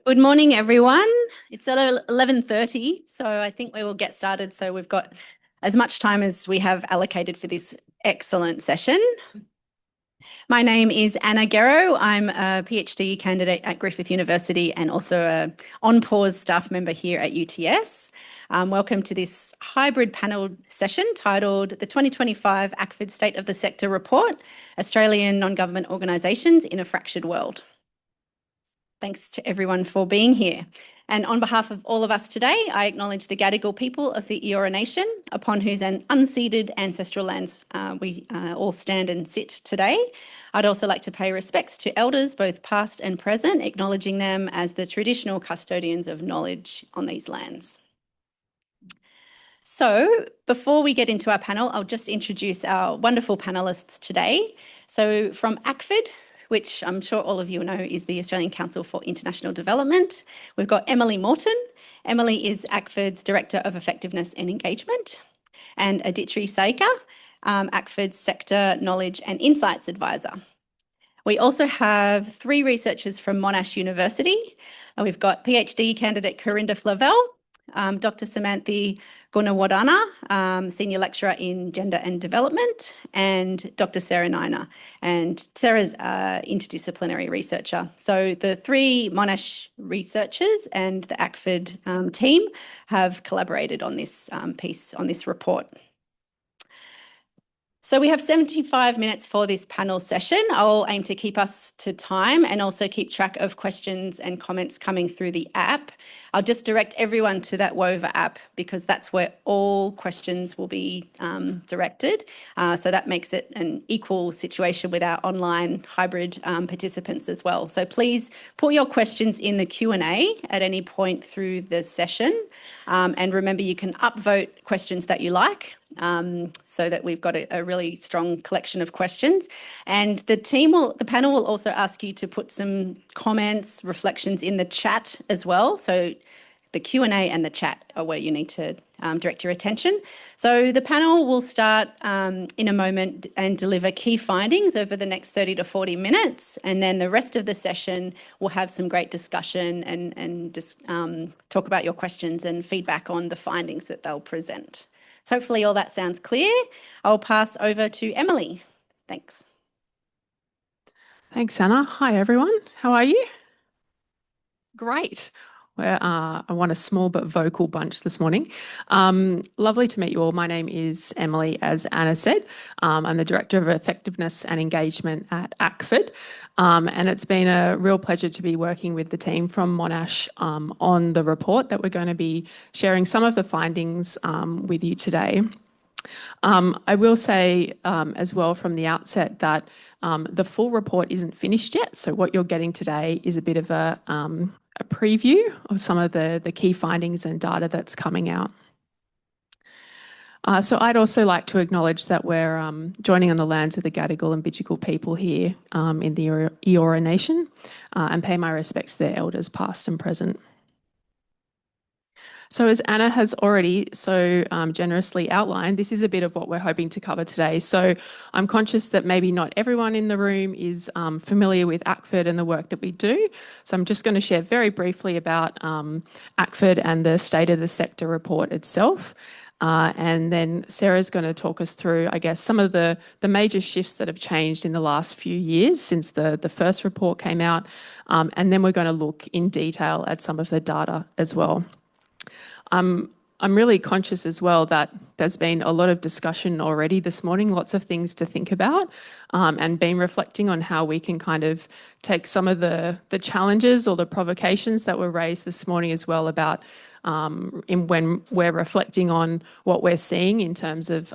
Good morning, everyone. It's 11:30, so I think we will get started. So we've got as much time as we have allocated for this excellent session. My name is Anna Guerro. I'm a PhD candidate at Griffith University and also a on-pause staff member here at UTS. Welcome to this hybrid panel session titled the 2025 ACFID State of the Sector Report, Australian Non-Government Organisations in a Fractured World. Thanks to everyone for being here. And on behalf of all of us today, I acknowledge the Gadigal people of the Eora Nation, upon whose unceded ancestral lands we all stand and sit today. I'd also like to pay respects to elders, both past and present, acknowledging them as the traditional custodians of knowledge on these lands. So before we get into our panel, I'll just introduce our wonderful panellists today. So from ACFID, which I'm sure all of you know is the Australian Council for International Development, we've got Emily Morton. Emily is ACFID's Director of Effectiveness and Engagement, and Aditri Saika, ACFID's Sector Knowledge and Insights Advisor. We also have three researchers from Monash University. We've got PhD candidate Corinda Flavel, Dr. Samantha Gunawardana, Senior Lecturer in Gender and Development, and Dr. Sarah Niner. And Sarah's an interdisciplinary researcher. So the three Monash researchers and the ACFID team have collaborated on this piece, on this report. So we have 75 minutes for this panel session. I'll aim to keep us to time and also keep track of questions and comments coming through the app. I'll just direct everyone to that Wova app because that's where all questions will be directed. So that makes it an equal situation with our online hybrid participants as well. So please put your questions in the Q&A at any point through the session. And remember, you can upvote questions that you like, so that we've got a really strong collection of questions. And the panel will also ask you to put some comments, reflections in the chat as well. So the Q&A and the chat are where you need to direct your attention. So the panel will start in a moment and deliver key findings over the next 30 to 40 minutes. And then the rest of the session will have some great discussion and just talk about your questions and feedback on the findings that they'll present. So hopefully all that sounds clear. I'll pass over to Emily. Thanks. Thanks, Anna. Hi, everyone. How are you? Great. I want a small but vocal bunch this morning. Lovely to meet you all. My name is Emily, as Anna said. I'm the Director of Effectiveness and Engagement at ACFID. And it's been a real pleasure to be working with the team from Monash on the report that we're going to be sharing some of the findings with you today. I will say as well from the outset that the full report isn't finished yet. So what you're getting today is a bit of a preview of some of the key findings and data that's coming out. So I'd also like to acknowledge that we're joining on the lands of the Gadigal and Bidjigal people here in the Eora Nation and pay my respects to their elders past and present. So as Anna has already so generously outlined, this is a bit of what we're hoping to cover today. So I'm conscious that maybe not everyone in the room is familiar with ACFID and the work that we do. So I'm just going to share very briefly about ACFID and the State of the Sector report itself. And then Sarah's going to talk us through, I guess, some of the major shifts that have changed in the last few years since the first report came out. And then we're going to look in detail at some of the data as well. I'm really conscious as well that there's been a lot of discussion already this morning, lots of things to think about, and been reflecting on how we can kind of take some of the challenges or the provocations that were raised this morning as well about when we're reflecting on what we're seeing in terms of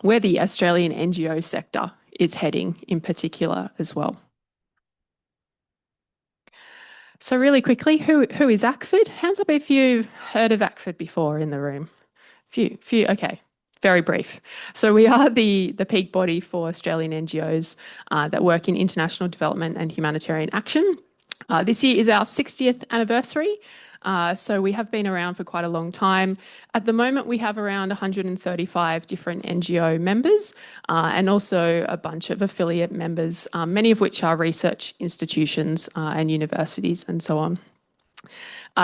where the Australian NGO sector is heading in particular as well. So really quickly, who is ACFID? Hands up if you've heard of ACFID before in the room. Few, okay, very brief. So we are the peak body for Australian NGOs that work in international development and humanitarian action. This year is our 60th anniversary. So we have been around for quite a long time. At the moment, we have around 135 different NGO members and also a bunch of affiliate members, many of which are research institutions and universities and so on.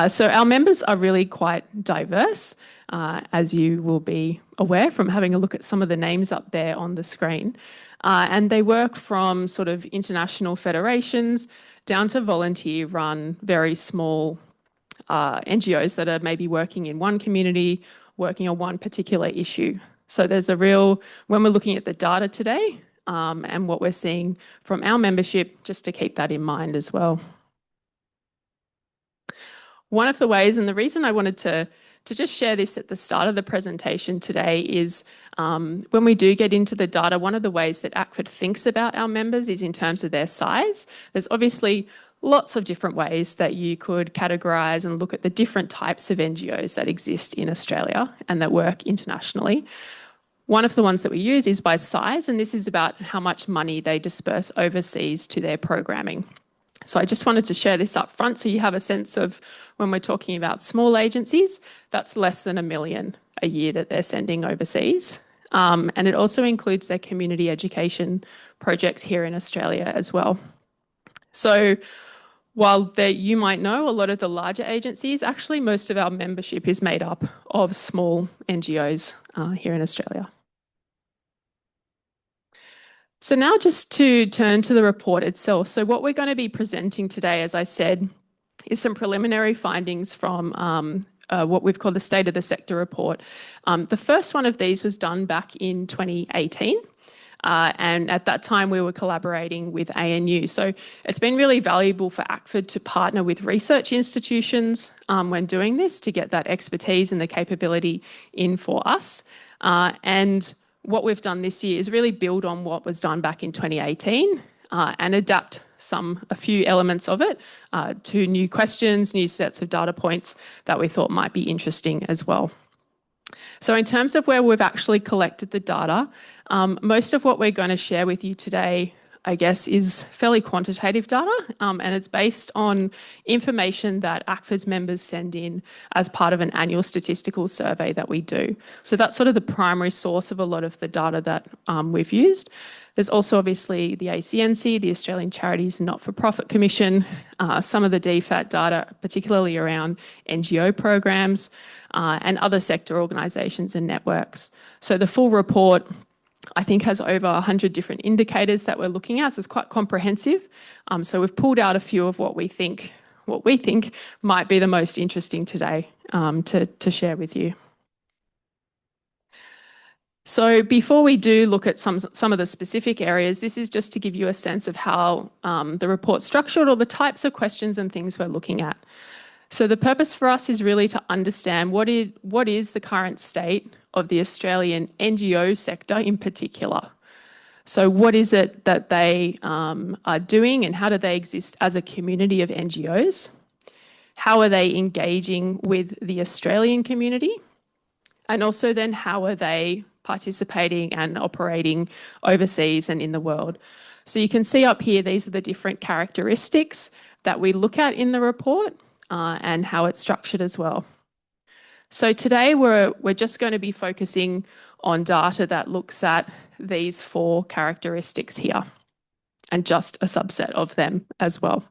So our members are really quite diverse, as you will be aware from having a look at some of the names up there on the screen. And they work from sort of international federations down to volunteer-run, very small NGOs that are maybe working in one community, working on one particular issue. So there's a real, when we're looking at the data today and what we're seeing from our membership, just to keep that in mind as well. One of the ways, and the reason I wanted to just share this at the start of the presentation today is when we do get into the data, one of the ways that ACFID thinks about our members is in terms of their size. There's obviously lots of different ways that you could categorise and look at the different types of NGOs that exist in Australia and that work internationally. One of the ones that we use is by size, and this is about how much money they disperse overseas to their programming. So I just wanted to share this up front so you have a sense of when we're talking about small agencies, that's less than $1 million a year that they're sending overseas. And it also includes their community education projects here in Australia as well. So while you might know a lot of the larger agencies, actually most of our membership is made up of small NGOs here in Australia. So now just to turn to the report itself. So what we're going to be presenting today, as I said, is some preliminary findings from what we've called the State of the Sector report. The first one of these was done back in 2018. And at that time, we were collaborating with ANU. So it's been really valuable for ACFID to partner with research institutions when doing this to get that expertise and the capability in for us. And what we've done this year is really build on what was done back in 2018 and adapt a few elements of it to new questions, new sets of data points that we thought might be interesting as well. So in terms of where we've actually collected the data, most of what we're going to share with you today, I guess, is fairly quantitative data, and it's based on information that ACFID's members send in as part of an annual statistical survey that we do. So that's sort of the primary source of a lot of the data that we've used. There's also obviously the ACNC, the Australian Charities Not-for-Profit Commission, some of the DFAT data, particularly around NGO programs and other sector organisations and networks. So the full report, I think, has over 100 different indicators that we're looking at, so it's quite comprehensive. So we've pulled out a few of what we think might be the most interesting today to share with you. So before we do look at some of the specific areas, this is just to give you a sense of how the report's structured or the types of questions and things we're looking at. So the purpose for us is really to understand what is the current state of the Australian NGO sector in particular. So what is it that they are doing and how do they exist as a community of NGOs? How are they engaging with the Australian community? And also then how are they participating and operating overseas and in the world? So you can see up here, these are the different characteristics that we look at in the report and how it's structured as well. So today we're just going to be focusing on data that looks at these 4 characteristics here and just a subset of them as well.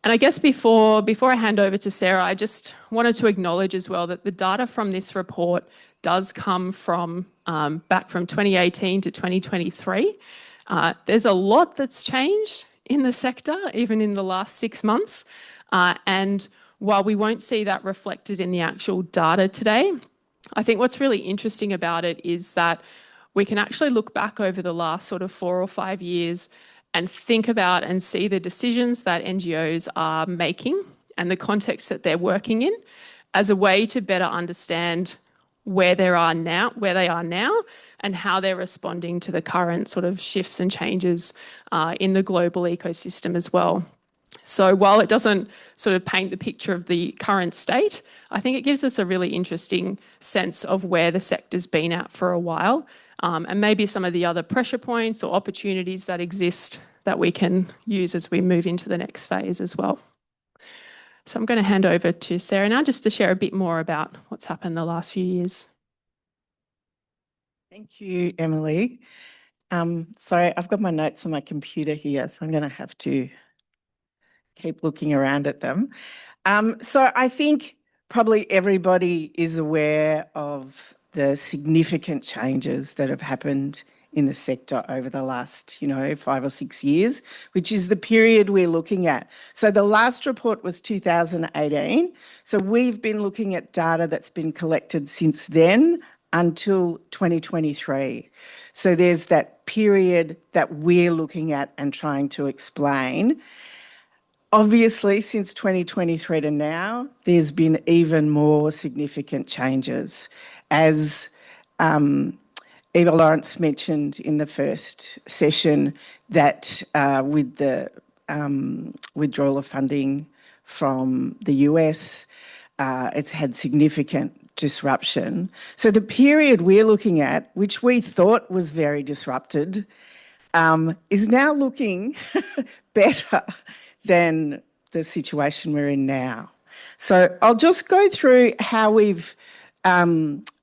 And I guess before I hand over to Sarah, I just wanted to acknowledge as well that the data from this report does come from back from 2018 to 2023. There's a lot that's changed in the sector, even in the last 6 months. And while we won't see that reflected in the actual data today, I think what's really interesting about it is that we can actually look back over the last sort of 4 or 5 years and think about and see the decisions that NGOs are making and the context that they're working in as a way to better understand where they are now, and how they're responding to the current sort of shifts and changes in the global ecosystem as well. So while it doesn't sort of paint the picture of the current state, I think it gives us a really interesting sense of where the sector's been at for a while, and maybe some of the other pressure points or opportunities that exist that we can use as we move into the next phase as well. So I'm going to hand over to Sarah now just to share a bit more about what's happened the last few years. Thank you, Emily. Sorry, I've got my notes on my computer here, so I'm going to have to keep looking around at them. So I think probably everybody is aware of the significant changes that have happened in the sector over the last, 5 or 6 years, which is the period we're looking at. So the last report was 2018. So we've been looking at data that's been collected since then until 2023. So there's that period that we're looking at and trying to explain. Obviously, since 2023 to now, there's been even more significant changes. As Eva Lawrence mentioned in the first session, that with the withdrawal of funding from the US, it's had significant disruption. So the period we're looking at, which we thought was very disrupted, is now looking better than the situation we're in now. So I'll just go through how we've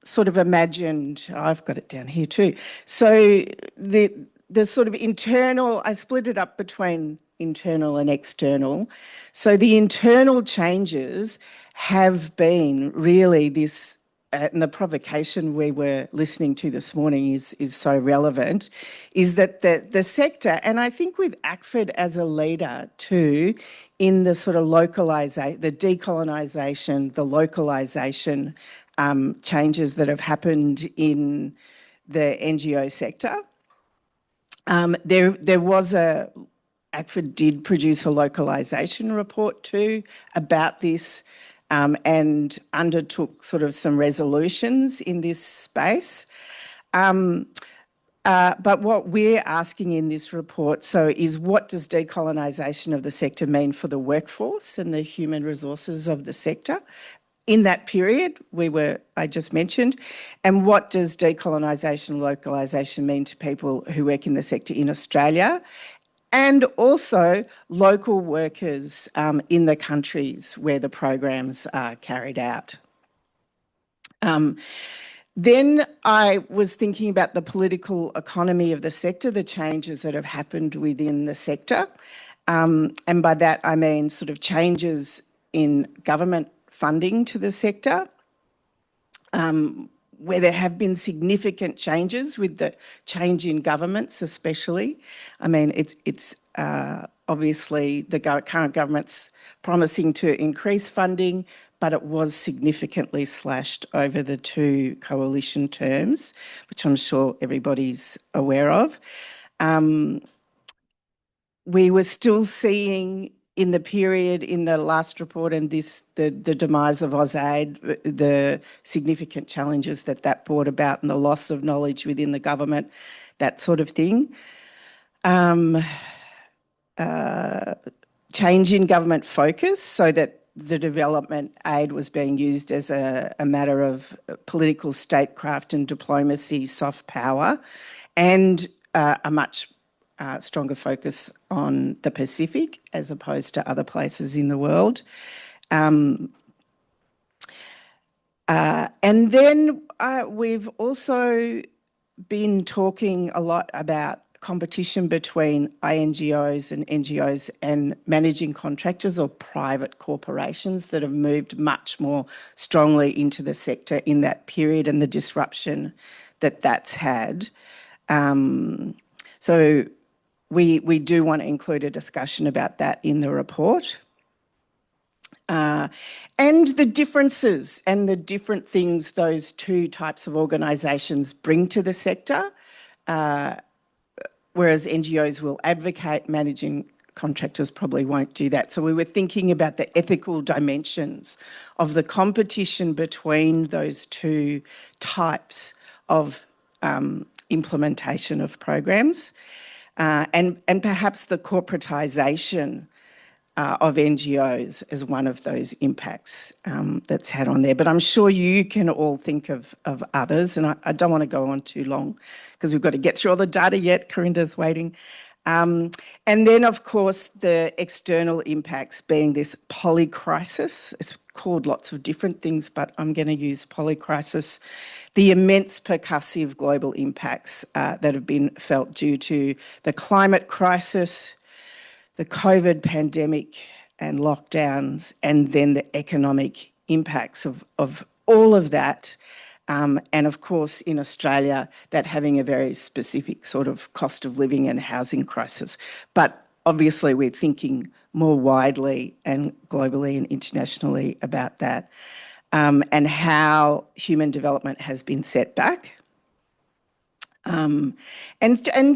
sort of imagined, I've got it down here too. So the sort of internal, I split it up between internal and external. So the internal changes have been really this, and the provocation we were listening to this morning is so relevant, is that the sector, and I think with ACFID as a leader too, in the sort of localisation, the decolonisation, the localisation changes that have happened in the NGO sector. There was ACFID did produce a localisation report too about this, and undertook sort of some resolutions in this space. But what we're asking in this report, is what does decolonisation of the sector mean for the workforce and the human resources of the sector in that period I just mentioned, and what does decolonisation, localisation mean to people who work in the sector in Australia, and also local workers in the countries where the programs are carried out. Then I was thinking about the political economy of the sector, the changes that have happened within the sector. And by that, I mean sort of changes in government funding to the sector, where there have been significant changes with the change in governments especially. I mean, it's obviously the current government's promising to increase funding, but it was significantly slashed over the 2 coalition terms, which I'm sure everybody's aware of. We were still seeing in the period, in the last report and this, the demise of AusAid, the significant challenges that brought about and the loss of knowledge within the government, that sort of thing. Change in government focus so that the development aid was being used as a matter of political statecraft and diplomacy, soft power, and a much stronger focus on the Pacific as opposed to other places in the world. And then we've also been talking a lot about competition between INGOs and NGOs and managing contractors or private corporations that have moved much more strongly into the sector in that period and the disruption that that's had. So we do want to include a discussion about that in the report. And the differences and the different things those 2 types of organisations bring to the sector, whereas NGOs will advocate, managing contractors probably won't do that. So we were thinking about the ethical dimensions of the competition between those 2 types of implementation of programs, and perhaps the corporatisation of NGOs as one of those impacts that's had on there. But I'm sure you can all think of others, and I don't want to go on too long because we've got to get through all the data yet. Corinda's waiting. And then, of course, the external impacts being this polycrisis. It's called lots of different things, but I'm going to use polycrisis. The immense percussive global impacts that have been felt due to the climate crisis, the COVID pandemic and lockdowns, and then the economic impacts of all of that. And of course, in Australia, that having a very specific sort of cost of living and housing crisis. But obviously, we're thinking more widely and globally and internationally about that, and how human development has been set back. And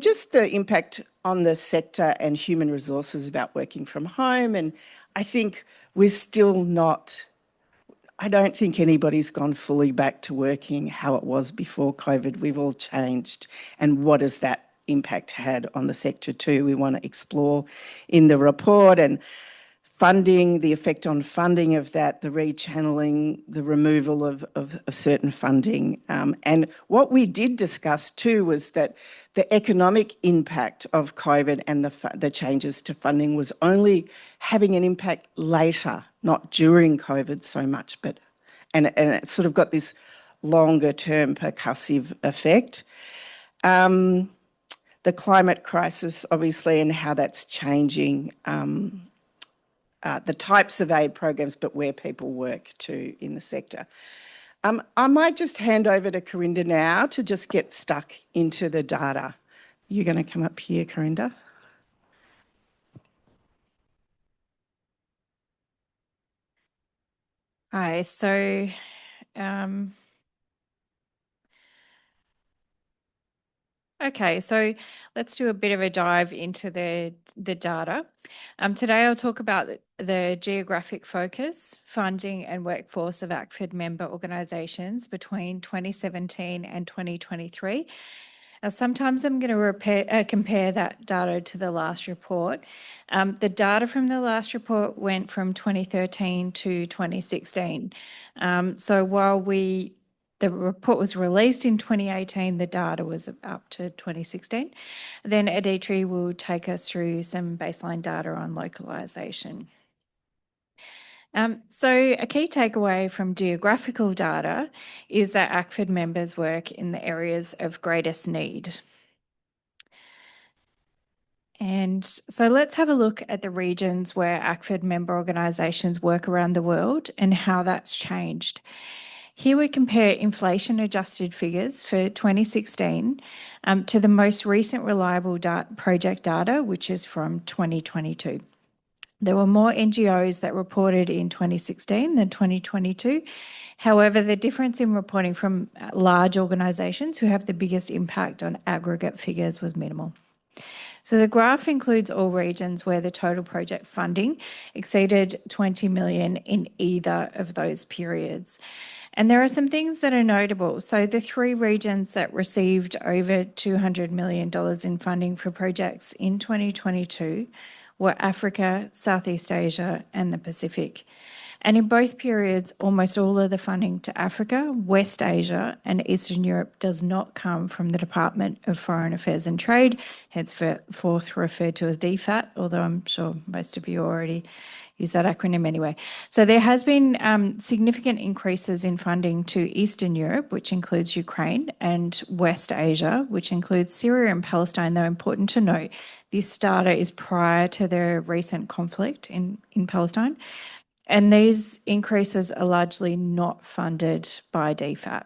just the impact on the sector and human resources about working from home. And I think we're still not, I don't think anybody's gone fully back to working how it was before COVID. We've all changed. And what has that impact had on the sector too? We want to explore in the report, and funding, the effect on funding of that, the rechanneling, the removal of certain funding. And what we did discuss too was that the economic impact of COVID and the changes to funding was only having an impact later, not during COVID so much, but and it's sort of got this longer term percussive effect. The climate crisis, obviously, and how that's changing the types of aid programs, but where people work too in the sector. I might just hand over to Corinda now to just get stuck into the data. You're going to come up here, Corinda. Hi, so okay, so let's do a bit of a dive into the data. Today I'll talk about the geographic focus, funding and workforce of ACFID member organisations between 2017 and 2023. Now, sometimes I'm going to compare that data to the last report. The data from the last report went from 2013 to 2016. So while the report was released in 2018, the data was up to 2016. Then Aditri will take us through some baseline data on localisation. So a key takeaway from geographical data is that ACFID members work in the areas of greatest need. And so let's have a look at the regions where ACFID member organisations work around the world and how that's changed. Here we compare inflation-adjusted figures for 2016 to the most recent reliable project data, which is from 2022. There were more NGOs that reported in 2016 than 2022. However, the difference in reporting from large organisations who have the biggest impact on aggregate figures was minimal. So the graph includes all regions where the total project funding exceeded 20 million in either of those periods. And there are some things that are notable. So the three regions that received over $200 million in funding for projects in 2022 were Africa, Southeast Asia, and the Pacific. And in both periods, almost all of the funding to Africa, West Asia, and Eastern Europe does not come from the Department of Foreign Affairs and Trade, henceforth referred to as DFAT, although I'm sure most of you already use that acronym anyway. So there has been significant increases in funding to Eastern Europe, which includes Ukraine, and West Asia, which includes Syria and Palestine, though important to note, this data is prior to the recent conflict in Palestine. And these increases are largely not funded by DFAT.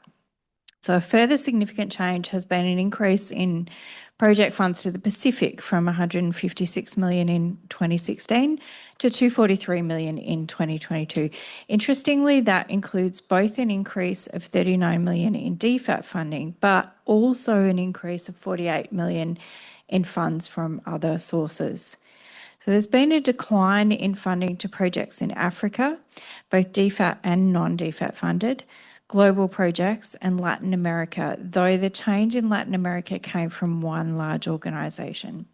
So a further significant change has been an increase in project funds to the Pacific from 156 million in 2016 to 243 million in 2022. Interestingly, that includes both an increase of 39 million in DFAT funding, but also an increase of 48 million in funds from other sources. So there's been a decline in funding to projects in Africa, both DFAT and non-DFAT funded, global projects, and Latin America, though the change in Latin America came from one large organisation.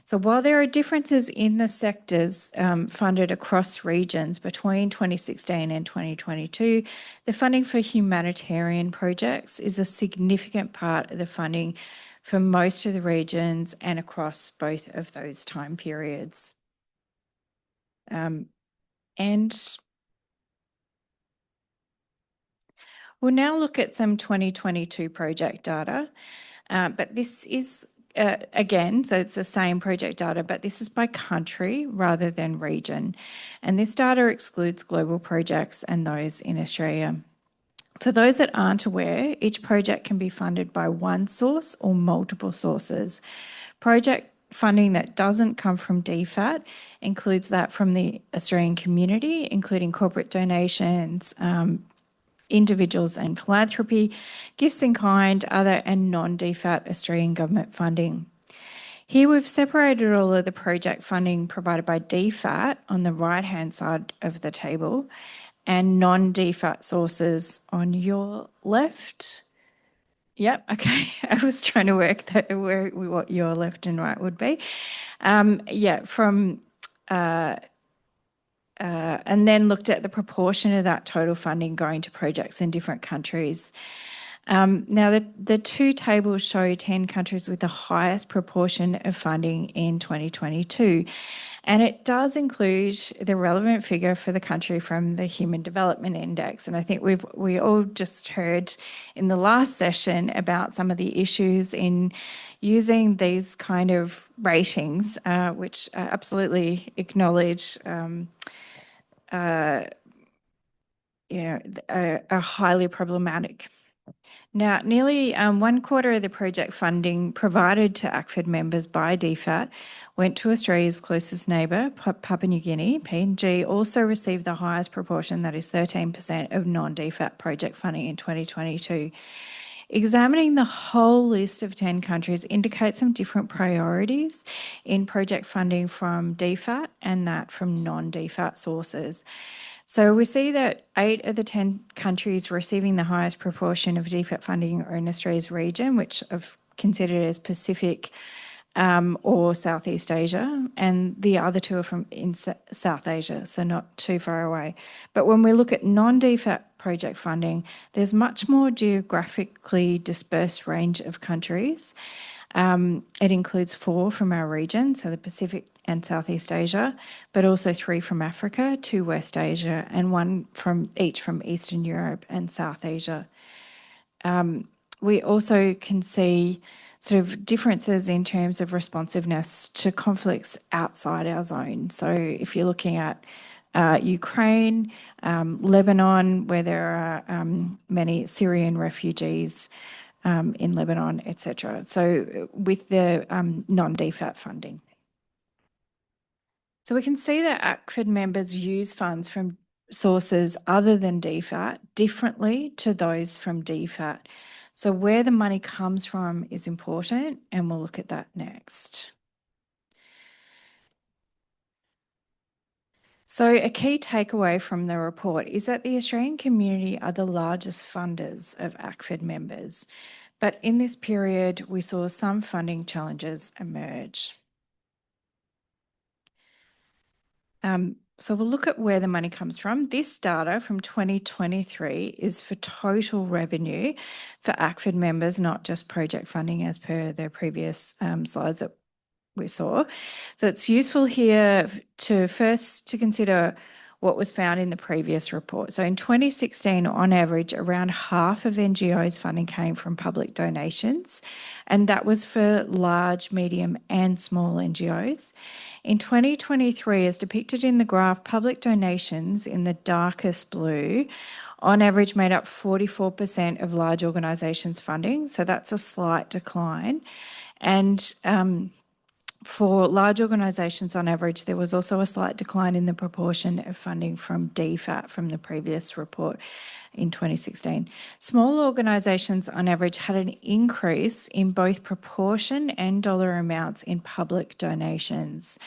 So while there are differences in the sectors funded across regions between 2016 and 2022, the funding for humanitarian projects is a significant part of the funding for most of the regions and across both of those time periods. And we'll now look at some 2022 project data, but this is, again, so it's the same project data, but this is by country rather than region. And this data excludes global projects and those in Australia. For those that aren't aware, each project can be funded by one source or multiple sources. Project funding that doesn't come from DFAT includes that from the Australian community, including corporate donations, individuals and philanthropy, gifts in kind, other and non-DFAT Australian government funding. Here we've separated all of the project funding provided by DFAT on the right-hand side of the table and non-DFAT sources on your left. Yep, okay. I was trying to work that what your left and right would be. And then looked at the proportion of that total funding going to projects in different countries. Now, the two tables show 10 countries with the highest proportion of funding in 2022. And it does include the relevant figure for the country from the Human Development Index. And I think we all just heard in the last session about some of the issues in using these kind of ratings, which I absolutely acknowledge are highly problematic. Now, nearly 1/4 of the project funding provided to ACFID members by DFAT went to Australia's closest neighbour, Papua New Guinea. PNG also received the highest proportion, that is 13% of non-DFAT project funding in 2022. Examining the whole list of 10 countries indicates some different priorities in project funding from DFAT and that from non-DFAT sources. So we see that 8 of the 10 countries receiving the highest proportion of DFAT funding are in Australia's region, which I've considered as Pacific or Southeast Asia, and the other 2 are in South Asia, so not too far away. But when we look at non-DFAT project funding, there's much more geographically dispersed range of countries. It includes 4 from our region, so the Pacific and Southeast Asia, but also 3 from Africa, 2 West Asia, and 1 from Eastern Europe and South Asia. We also can see sort of differences in terms of responsiveness to conflicts outside our zone. So if you're looking at Ukraine, Lebanon, where there are many Syrian refugees in Lebanon, etc. So with the non-DFAT funding. So we can see that ACFID members use funds from sources other than DFAT differently to those from DFAT. So where the money comes from is important, and we'll look at that next. So a key takeaway from the report is that the Australian community are the largest funders of ACFID members. But in this period, we saw some funding challenges emerge. So we'll look at where the money comes from. This data from 2023 is for total revenue for ACFID members, not just project funding as per the previous slides that we saw. So it's useful here to consider what was found in the previous report. So in 2016, on average, around half of NGOs' funding came from public donations, and that was for large, medium and small NGOs. In 2023, as depicted in the graph, public donations in the darkest blue on average made up 44% of large organisations' funding, so that's a slight decline. And for large organisations on average, there was also a slight decline in the proportion of funding from DFAT from the previous report in 2016. Small organisations on average had an increase in both proportion and dollar amounts in public donations.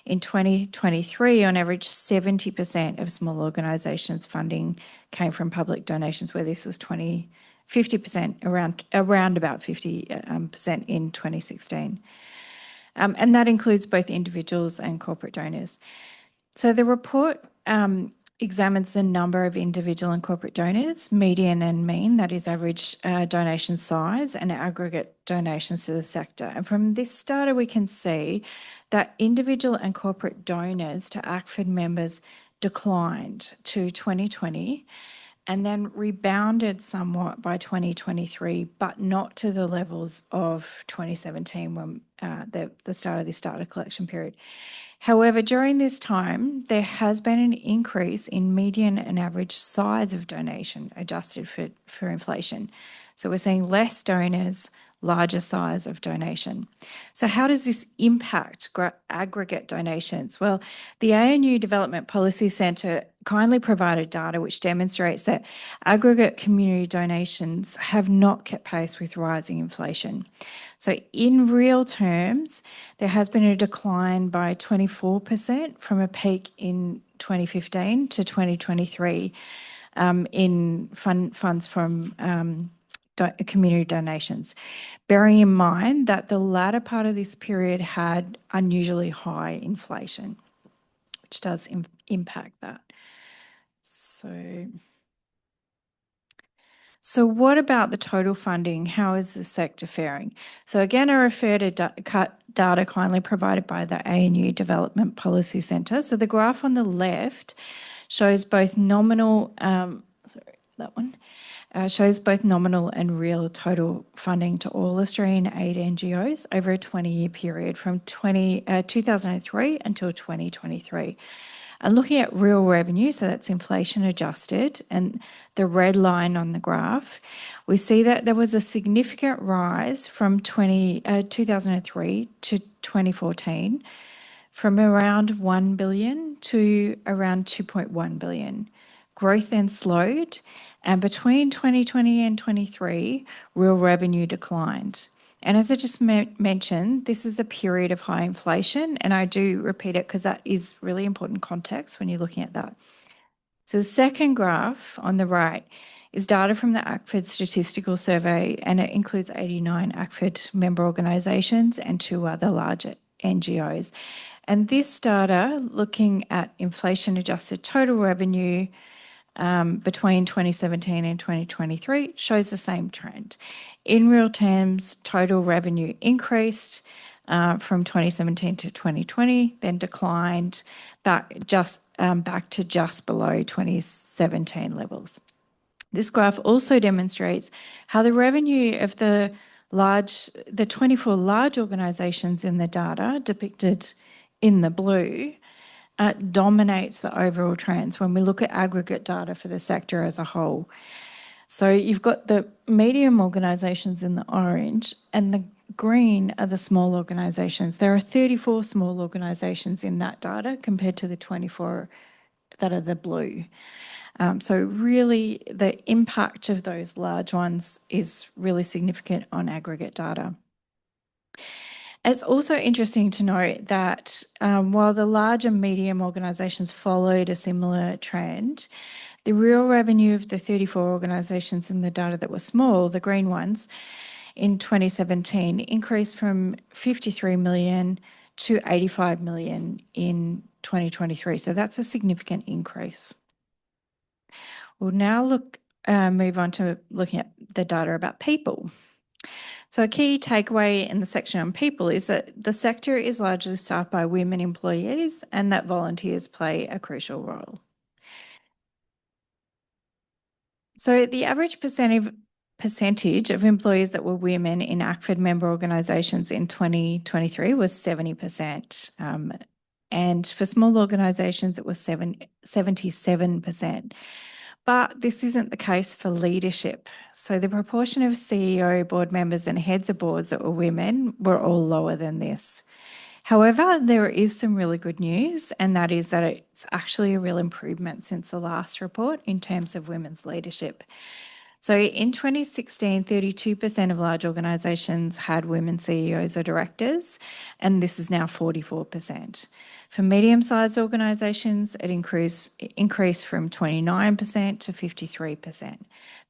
In 2023, on average, 70% of small organisations' funding came from public donations, where this was 50%, around about 50% in 2016. And that includes both individuals and corporate donors. So the report examines the number of individual and corporate donors, median and mean, that is average donation size, and aggregate donations to the sector. And from this data, we can see that individual and corporate donors to ACFID members declined to 2020 and then rebounded somewhat by 2023, but not to the levels of 2017 when the start of this data collection period. However, during this time, there has been an increase in median and average size of donation adjusted for inflation. So we're seeing less donors, larger size of donation. So how does this impact aggregate donations? Well, the ANU Development Policy Centre kindly provided data which demonstrates that aggregate community donations have not kept pace with rising inflation. So in real terms, there has been a decline by 24% from a peak in 2015 to 2023 in funds from community donations, bearing in mind that the latter part of this period had unusually high inflation, which does impact that. So what about the total funding? How is the sector faring? So again, I refer to data kindly provided by the ANU Development Policy Centre. So the graph on the left shows both nominal, shows both nominal and real total funding to all Australian aid NGOs over a 20-year period from 2003 until 2023. And looking at real revenue, so that's inflation adjusted, and the red line on the graph, we see that there was a significant rise from 2003 to 2014, from around 1 billion to around 2.1 billion. Growth then slowed, and between 2020 and 23, real revenue declined. And as I just mentioned, this is a period of high inflation, and I do repeat it because that is really important context when you're looking at that. So the second graph on the right is data from the ACFID Statistical Survey, and it includes 89 ACFID member organisations and 2 other larger NGOs. And this data, looking at inflation-adjusted total revenue between 2017 and 2023, shows the same trend. In real terms, total revenue increased from 2017 to 2020, then declined back to just below 2017 levels. This graph also demonstrates how the revenue of the 24 large organisations in the data depicted in the blue dominates the overall trends when we look at aggregate data for the sector as a whole. So you've got the medium organisations in the orange, and the green are the small organisations. There are 34 small organisations in that data compared to the 24 that are the blue. So really the impact of those large ones is really significant on aggregate data. It's also interesting to note that while the large and medium organisations followed a similar trend, the real revenue of the 34 organisations in the data that were small, the green ones, in 2017 increased from 53 million to 85 million in 2023. So that's a significant increase. We'll now move on to looking at the data about people. So a key takeaway in the section on people is that the sector is largely staffed by women employees and that volunteers play a crucial role. So the average percentage of employees that were women in ACFID member organisations in 2023 was 70%. And for small organisations, it was 77%. But this isn't the case for leadership. So the proportion of CEO, board members and heads of boards that were women were all lower than this. However, there is some really good news, and that is that it's actually a real improvement since the last report in terms of women's leadership. So in 2016, 32% of large organisations had women CEOs or directors, and this is now 44%. For medium-sized organisations, it increased from 29% to 53%.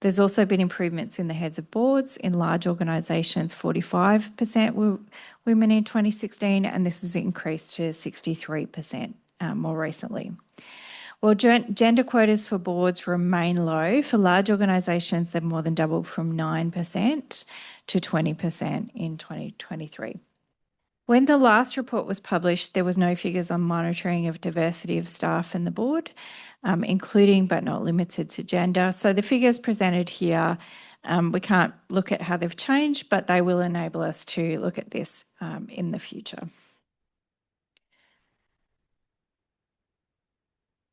There's also been improvements in the heads of boards. In large organisations, 45% were women in 2016, and this has increased to 63% more recently. While gender quotas for boards remain low, for large organisations, they've more than doubled from 9% to 20% in 2023. When the last report was published, there was no figures on monitoring of diversity of staff in the board, including but not limited to gender. So the figures presented here, we can't look at how they've changed, but they will enable us to look at this in the future.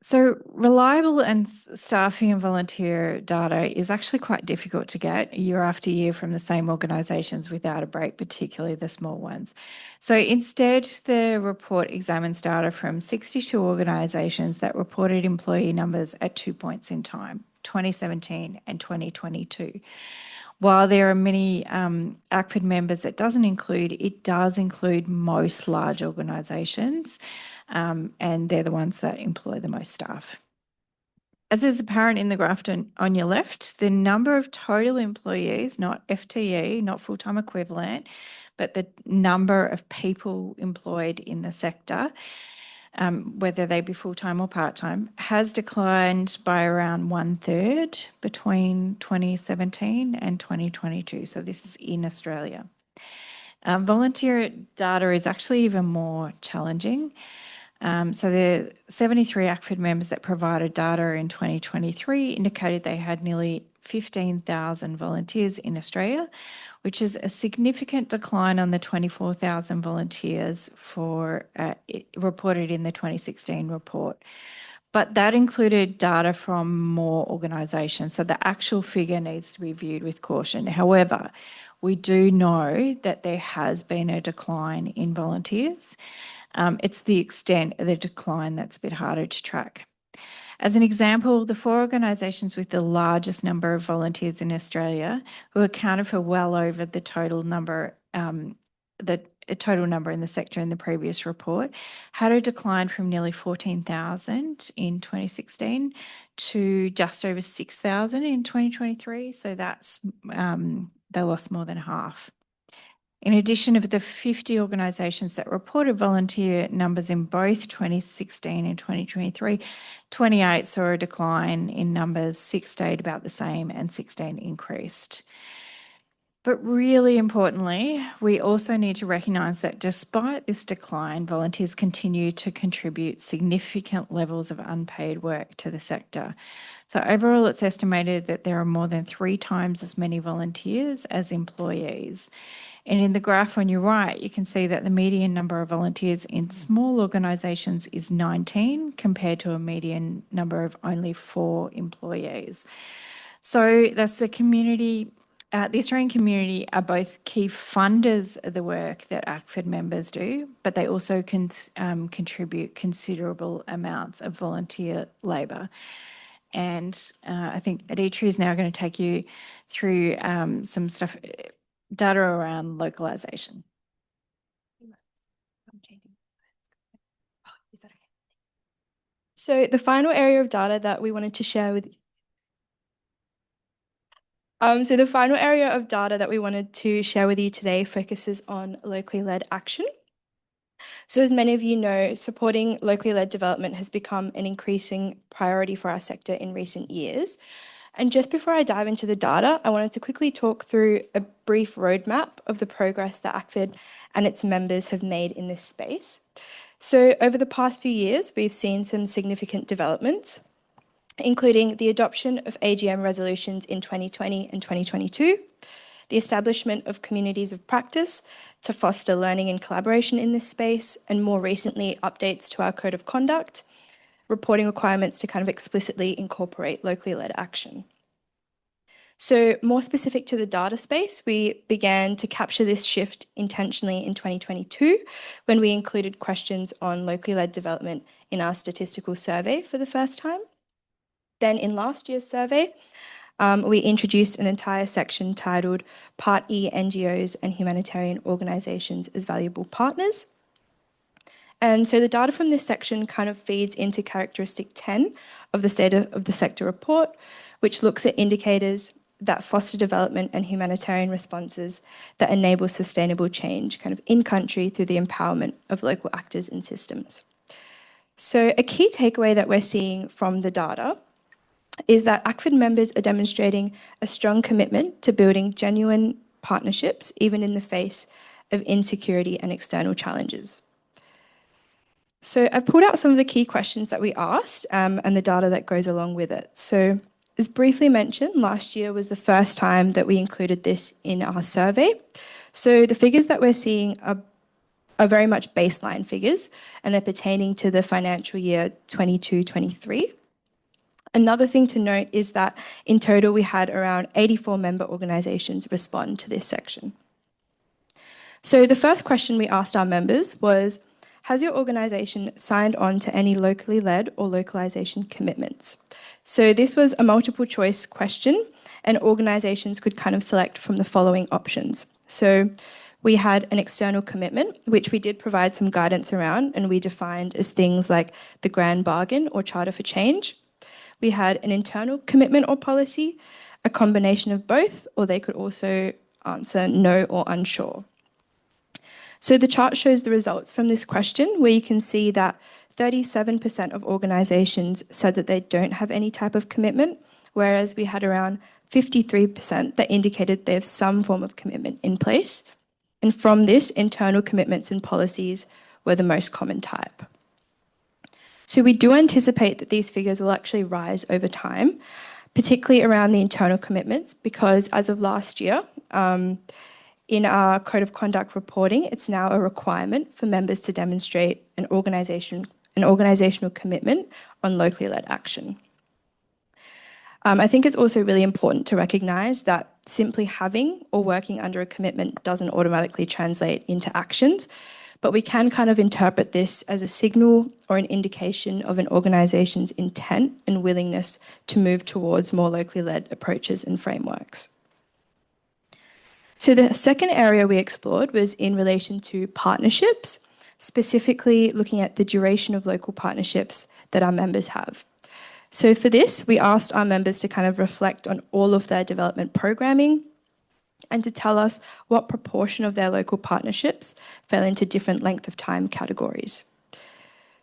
So reliable and staffing and volunteer data is actually quite difficult to get year after year from the same organisations without a break, particularly the small ones. So instead, the report examines data from 62 organisations that reported employee numbers at 2 points in time, 2017 and 2022. While there are many ACFID members it does include most large organisations, and they're the ones that employ the most staff. As is apparent in the graph on your left, the number of total employees, not FTE, not full-time equivalent, but the number of people employed in the sector, whether they be full-time or part-time, has declined by around 1/3 between 2017 and 2022. So this is in Australia. Volunteer data is actually even more challenging. So the 73 ACFID members that provided data in 2023 indicated they had nearly 15,000 volunteers in Australia, which is a significant decline on the 24,000 volunteers reported in the 2016 report. But that included data from more organisations, so the actual figure needs to be viewed with caution. However, we do know that there has been a decline in volunteers. It's the extent of the decline that's a bit harder to track. As an example, the 4 organisations with the largest number of volunteers in Australia, who accounted for well over the total number in the sector in the previous report, had a decline from nearly 14,000 in 2016 to just over 6,000 in 2023. So that's they lost more than half. In addition, of the 50 organisations that reported volunteer numbers in both 2016 and 2023, 28 saw a decline in numbers, 6 stayed about the same, and 16 increased. But really importantly, we also need to recognise that despite this decline, volunteers continue to contribute significant levels of unpaid work to the sector. So overall, it's estimated that there are more than 3 times as many volunteers as employees. And in the graph on your right, you can see that the median number of volunteers in small organisations is 19 compared to a median number of only 4 employees. So that's the community. The Australian community are both key funders of the work that ACFID members do, but they also contribute considerable amounts of volunteer labour. And I think Aditri is now going to take you through some stuff, data around localisation. So the final area of data that we wanted to share with you today focuses on locally led action. So as many of you know, supporting locally led development has become an increasing priority for our sector in recent years. And just before I dive into the data, I wanted to quickly talk through a brief roadmap of the progress that ACFID and its members have made in this space. So over the past few years, we've seen some significant developments, including the adoption of AGM resolutions in 2020 and 2022, the establishment of communities of practice to foster learning and collaboration in this space, and more recently, updates to our code of conduct, reporting requirements to kind of explicitly incorporate locally led action. So more specific to the data space, we began to capture this shift intentionally in 2022 when we included questions on locally led development in our statistical survey for the first time. Then in last year's survey, we introduced an entire section titled Part E NGOs and Humanitarian Organisations as Valuable Partners. And so the data from this section kind of feeds into characteristic 10 of the State of the Sector report, which looks at indicators that foster development and humanitarian responses that enable sustainable change kind of in country through the empowerment of local actors and systems. So a key takeaway that we're seeing from the data is that ACFID members are demonstrating a strong commitment to building genuine partnerships, even in the face of insecurity and external challenges. So I've pulled out some of the key questions that we asked and the data that goes along with it. So as briefly mentioned, last year was the first time that we included this in our survey. So the figures that we're seeing are very much baseline figures, and they're pertaining to the financial year 22-23. Another thing to note is that in total we had around 84 member organisations respond to this section. So the first question we asked our members was, has your organisation signed on to any locally led or localisation commitments? So this was a multiple choice question, and organisations could kind of select from the following options. So we had an external commitment, which we did provide some guidance around, and we defined as things like the Grand Bargain or Charter for Change. We had an internal commitment or policy, a combination of both, or they could also answer no or unsure. So the chart shows the results from this question, where you can see that 37% of organisations said that they don't have any type of commitment, whereas we had around 53% that indicated they have some form of commitment in place. And from this, internal commitments and policies were the most common type. So we do anticipate that these figures will actually rise over time, particularly around the internal commitments, because as of last year, in our Code of Conduct reporting, it's now a requirement for members to demonstrate an organisational commitment on locally led action. I think it's also really important to recognise that simply having or working under a commitment doesn't automatically translate into actions, but we can kind of interpret this as a signal or an indication of an organisation's intent and willingness to move towards more locally led approaches and frameworks. So the second area we explored was in relation to partnerships, specifically looking at the duration of local partnerships that our members have. So for this, we asked our members to kind of reflect on all of their development programming and to tell us what proportion of their local partnerships fell into different length of time categories.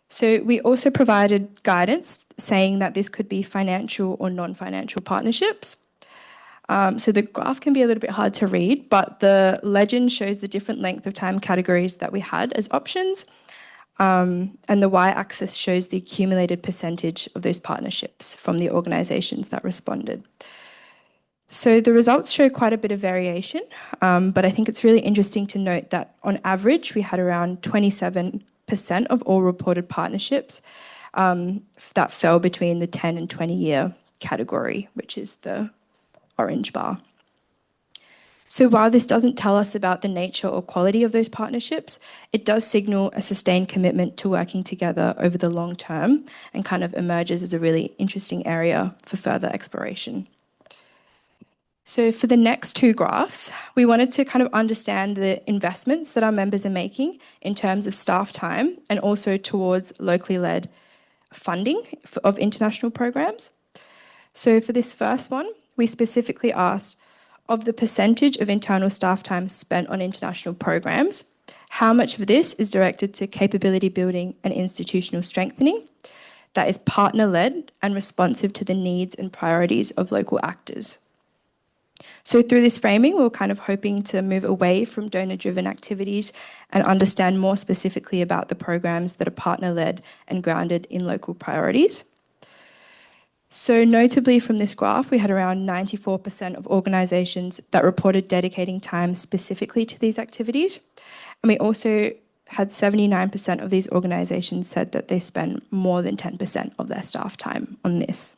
So we also provided guidance saying that this could be financial or non-financial partnerships. So the graph can be a little bit hard to read, but the legend shows the different length of time categories that we had as options. And the y-axis shows the accumulated percentage of those partnerships from the organisations that responded. So the results show quite a bit of variation, but I think it's really interesting to note that on average, we had around 27% of all reported partnerships that fell between the 10 and 20-year category, which is the orange bar. So while this doesn't tell us about the nature or quality of those partnerships, it does signal a sustained commitment to working together over the long term and kind of emerges as a really interesting area for further exploration. So for the next two graphs, we wanted to kind of understand the investments that our members are making in terms of staff time and also towards locally led funding of international programs. So for this first one, we specifically asked, of the percentage of internal staff time spent on international programs, how much of this is directed to capability building and institutional strengthening that is partner-led and responsive to the needs and priorities of local actors? So through this framing, we're kind of hoping to move away from donor-driven activities and understand more specifically about the programs that are partner-led and grounded in local priorities. So notably from this graph, we had around 94% of organisations that reported dedicating time specifically to these activities. And we also had 79% of these organisations said that they spend more than 10% of their staff time on this.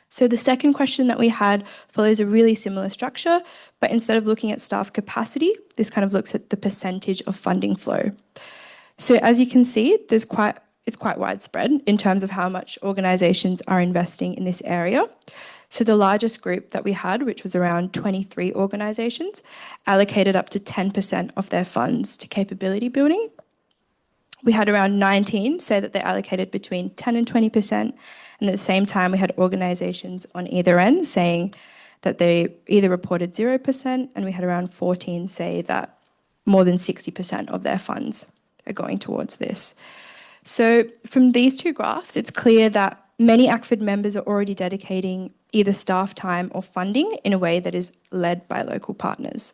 So the second question that we had follows a really similar structure, but instead of looking at staff capacity, this kind of looks at the percentage of funding flow. So as you can see, it's quite widespread in terms of how much organisations are investing in this area. So the largest group that we had, which was around 23 organisations, allocated up to 10% of their funds to capability building. We had around 19 say that they allocated between 10 and 20%, and at the same time we had organisations on either end saying that they either reported 0%, and we had around 14 say that more than 60% of their funds are going towards this. So from these two graphs, it's clear that many ACFID members are already dedicating either staff time or funding in a way that is led by local partners.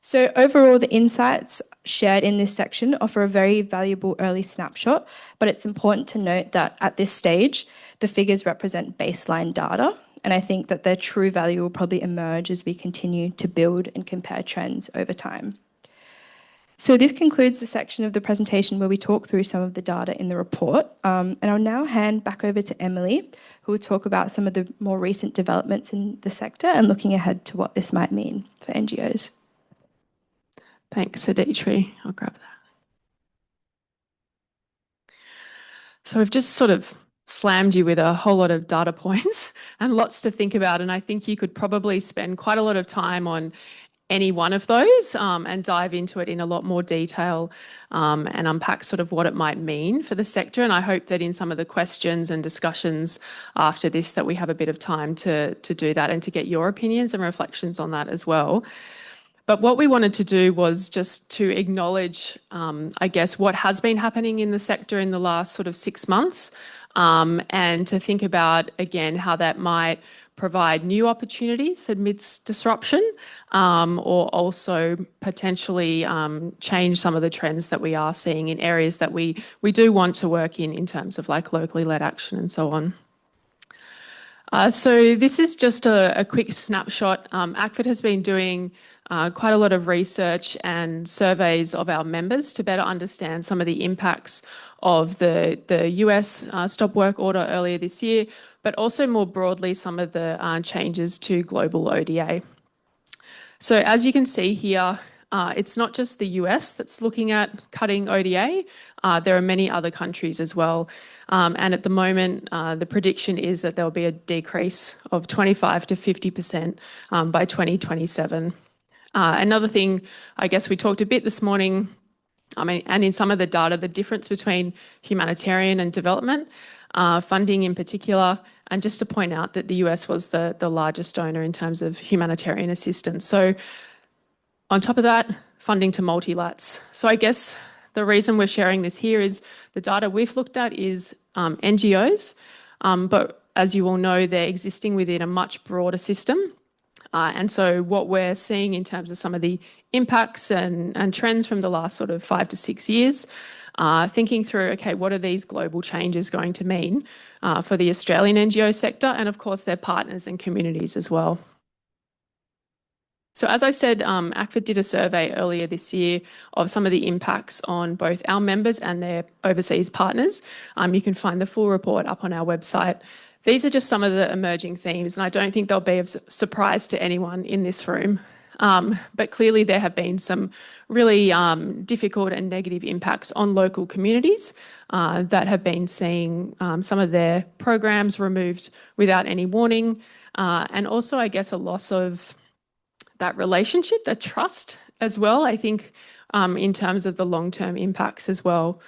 So overall, the insights shared in this section offer a very valuable early snapshot, but it's important to note that at this stage, the figures represent baseline data, and I think that their true value will probably emerge as we continue to build and compare trends over time. So this concludes the section of the presentation where we talk through some of the data in the report. And I'll now hand back over to Emily, who will talk about some of the more recent developments in the sector and looking ahead to what this might mean for NGOs. Thanks, Aditri. I'll grab that. So we've just sort of slammed you with a whole lot of data points and lots to think about. And I think you could probably spend quite a lot of time on any one of those and dive into it in a lot more detail and unpack sort of what it might mean for the sector. And I hope that in some of the questions and discussions after this that we have a bit of time to do that and to get your opinions and reflections on that as well. But what we wanted to do was just to acknowledge, I guess, what has been happening in the sector in the last sort of 6 months and to think about, again, how that might provide new opportunities amidst disruption or also potentially change some of the trends that we are seeing in areas that we do want to work in terms of like locally led action and so on. So this is just a quick snapshot. ACFID has been doing quite a lot of research and surveys of our members to better understand some of the impacts of the US stop work order earlier this year, but also more broadly some of the changes to global ODA. So as you can see here, it's not just the US that's looking at cutting ODA. There are many other countries as well. And at the moment, the prediction is that there'll be a decrease of 25 to 50% by 2027. Another thing, I guess we talked a bit this morning, and in some of the data, the difference between humanitarian and development, funding in particular, and just to point out that the US was the largest donor in terms of humanitarian assistance. So on top of that, funding to multilats. So I guess the reason we're sharing this here is the data we've looked at is NGOs, but as you all know, they're existing within a much broader system. And so what we're seeing in terms of some of the impacts and trends from the last sort of 5 to 6 years, thinking through, okay, what are these global changes going to mean for the Australian NGO sector and of course their partners and communities as well. So as I said, ACFID did a survey earlier this year of some of the impacts on both our members and their overseas partners. You can find the full report up on our website. These are just some of the emerging themes, and I don't think they'll be of surprise to anyone in this room. But clearly there have been some really difficult and negative impacts on local communities that have been seeing some of their programs removed without any warning, and also, I guess, a loss of that relationship, that trust as well, I think, in terms of the long-term impacts as well.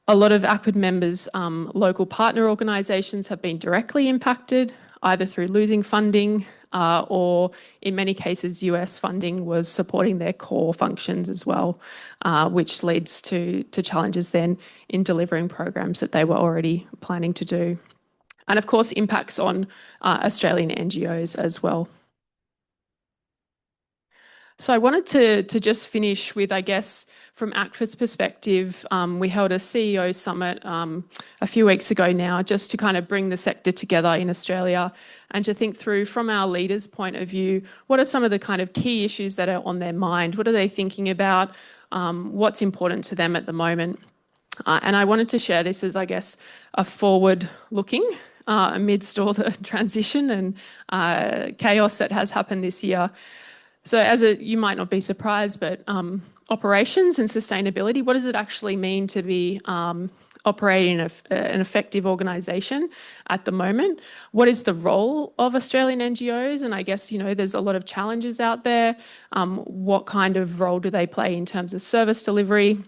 A lot of ACFID members' local partner organisations have been directly impacted, either through losing funding or in many cases US funding was supporting their core functions as well, which leads to challenges then in delivering programs that they were already planning to do. And of course impacts on Australian NGOs as well. So I wanted to just finish with, I guess, from ACFID's perspective, we held a CEO summit a few weeks ago now just to kind of bring the sector together in Australia and to think through from our leaders' point of view, what are some of the kind of key issues that are on their mind? What are they thinking about? What's important to them at the moment? And I wanted to share this as, I guess, a forward-looking amidst all the transition and chaos that has happened this year. So you might not be surprised, but operations and sustainability, what does it actually mean to be operating an effective organisation at the moment? What is the role of Australian NGOs? And I guess, you know, there's a lot of challenges out there. What kind of role do they play in terms of service delivery?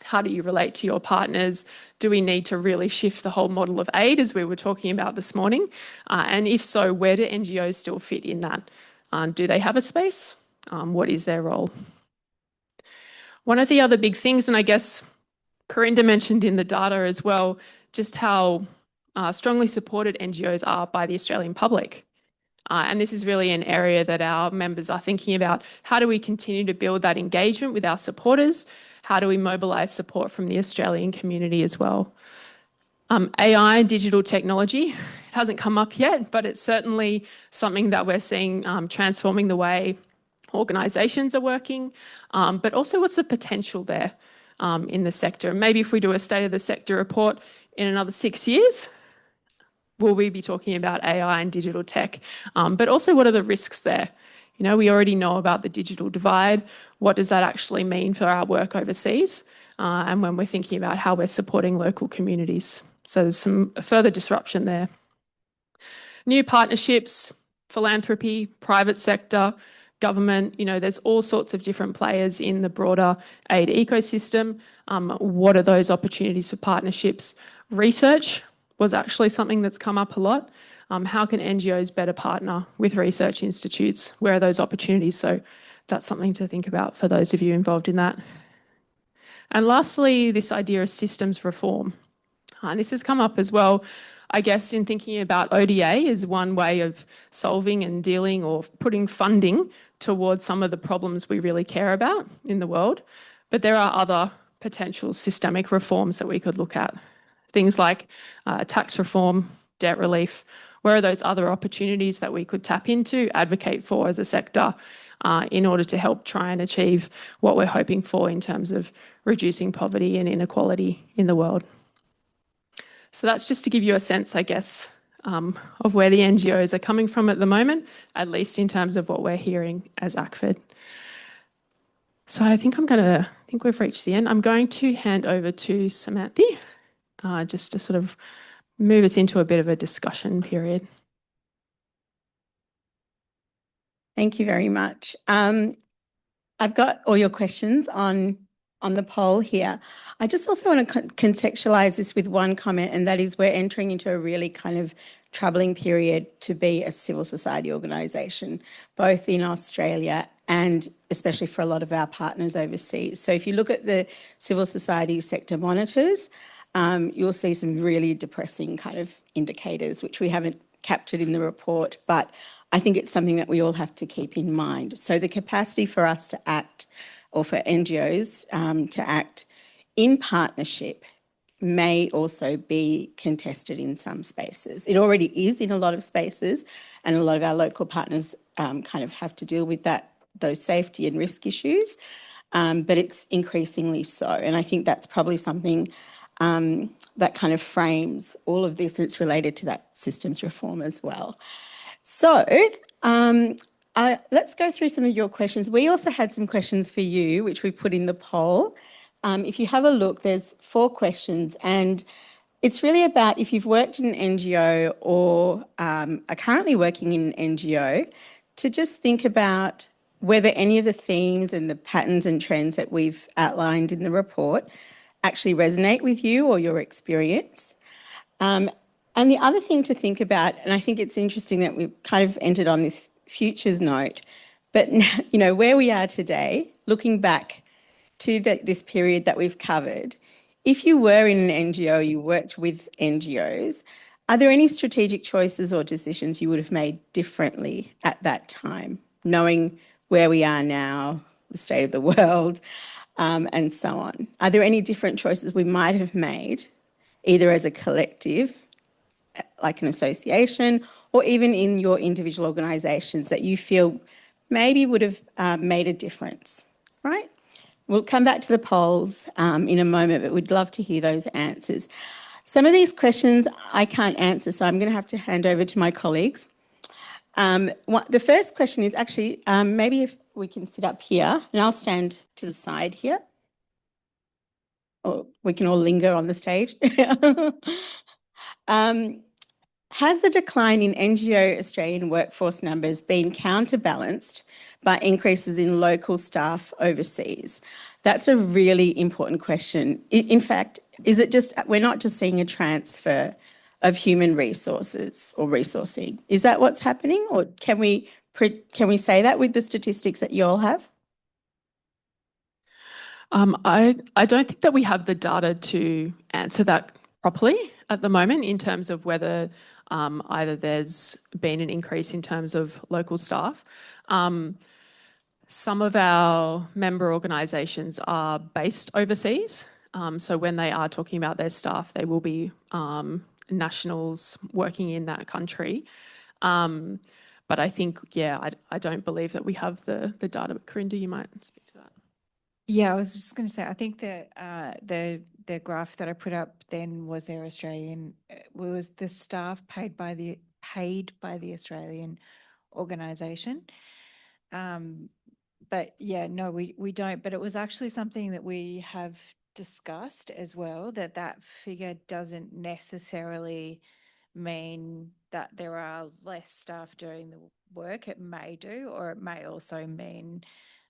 How do you relate to your partners? Do we need to really shift the whole model of aid, as we were talking about this morning? And if so, where do NGOs still fit in that? Do they have a space? What is their role? One of the other big things, and I guess Corinda mentioned in the data as well just how strongly supported NGOs are by the Australian public. And this is really an area that our members are thinking about. How do we continue to build that engagement with our supporters? How do we mobilise support from the Australian community as well? AI, digital technology, it hasn't come up yet, but it's certainly something that we're seeing transforming the way organisations are working, but also what's the potential there in the sector. And maybe if we do a state of the sector report in another 6 years, will we be talking about AI and digital tech? But also, what are the risks there? You know, we already know about the digital divide. What does that actually mean for our work overseas? And when we're thinking about how we're supporting local communities. So there's some further disruption there. New partnerships, philanthropy, private sector, government, you know, there's all sorts of different players in the broader aid ecosystem. What are those opportunities for partnerships? Research was actually something that's come up a lot. How can NGOs better partner with research institutes? Where are those opportunities? So that's something to think about for those of you involved in that. And lastly, this idea of systems reform. This has come up as well, I guess, in thinking about ODA as one way of solving and dealing or putting funding towards some of the problems we really care about in the world. But there are other potential systemic reforms that we could look at. Things like tax reform, debt relief. Where are those other opportunities that we could tap into, advocate for as a sector in order to help try and achieve what we're hoping for in terms of reducing poverty and inequality in the world? So that's just to give you a sense, I guess, of where the NGOs are coming from at the moment, at least in terms of what we're hearing as ACFID. So I think we've reached the end. I'm going to hand over to Samantha, just to sort of move us into a bit of a discussion period. Thank you very much. I've got all your questions on the poll here. I just also want to contextualise this with one comment, and that is we're entering into a really kind of troubling period to be a civil society organisation, both in Australia and especially for a lot of our partners overseas. So if you look at the civil society sector monitors, you'll see some really depressing kind of indicators, which we haven't captured in the report, but I think it's something that we all have to keep in mind. So the capacity for us to act, or for NGOs to act in partnership, may also be contested in some spaces. It already is in a lot of spaces, and a lot of our local partners kind of have to deal with those safety and risk issues, but it's increasingly so. And I think that's probably something that kind of frames all of this, and it's related to that systems reform as well. So let's go through some of your questions. We also had some questions for you, which we put in the poll. If you have a look, there's 4 questions, and it's really about if you've worked in an NGO or are currently working in an NGO, to just think about whether any of the themes and the patterns and trends that we've outlined in the report actually resonate with you or your experience. And the other thing to think about, and I think it's interesting that we've kind of entered on this futures note, but you know, where we are today, looking back to this period that we've covered, if you were in an NGO, you worked with NGOs, are there any strategic choices or decisions you would have made differently at that time, knowing where we are now, the state of the world, and so on? Are there any different choices we might have made, either as a collective, like an association, or even in your individual organisations, that you feel maybe would have made a difference, right? We'll come back to the polls in a moment, but we'd love to hear those answers. Some of these questions I can't answer, so I'm going to have to hand over to my colleagues. The first question is actually, maybe if we can sit up here, and I'll stand to the side here, or we can all linger on the stage. Has the decline in NGO Australian workforce numbers been counterbalanced by increases in local staff overseas? That's a really important question. In fact, is it just, we're not just seeing a transfer of human resources or resourcing? Is that what's happening, or can we say that with the statistics that you all have? I don't think that we have the data to answer that properly at the moment in terms of whether either there's been an increase in terms of local staff. Some of our member organisations are based overseas. So when they are talking about their staff, they will be nationals working in that country. But I think, yeah, I don't believe that we have the data. But Corinda, you might speak to that. Yeah, I was just going to say, I think that the graph that I put up then was their Australian, was the staff paid by the Australian organisation. But yeah, no, we don't. But it was actually something that we have discussed as well, that figure doesn't necessarily mean that there are less staff doing the work. It may do, or it may also mean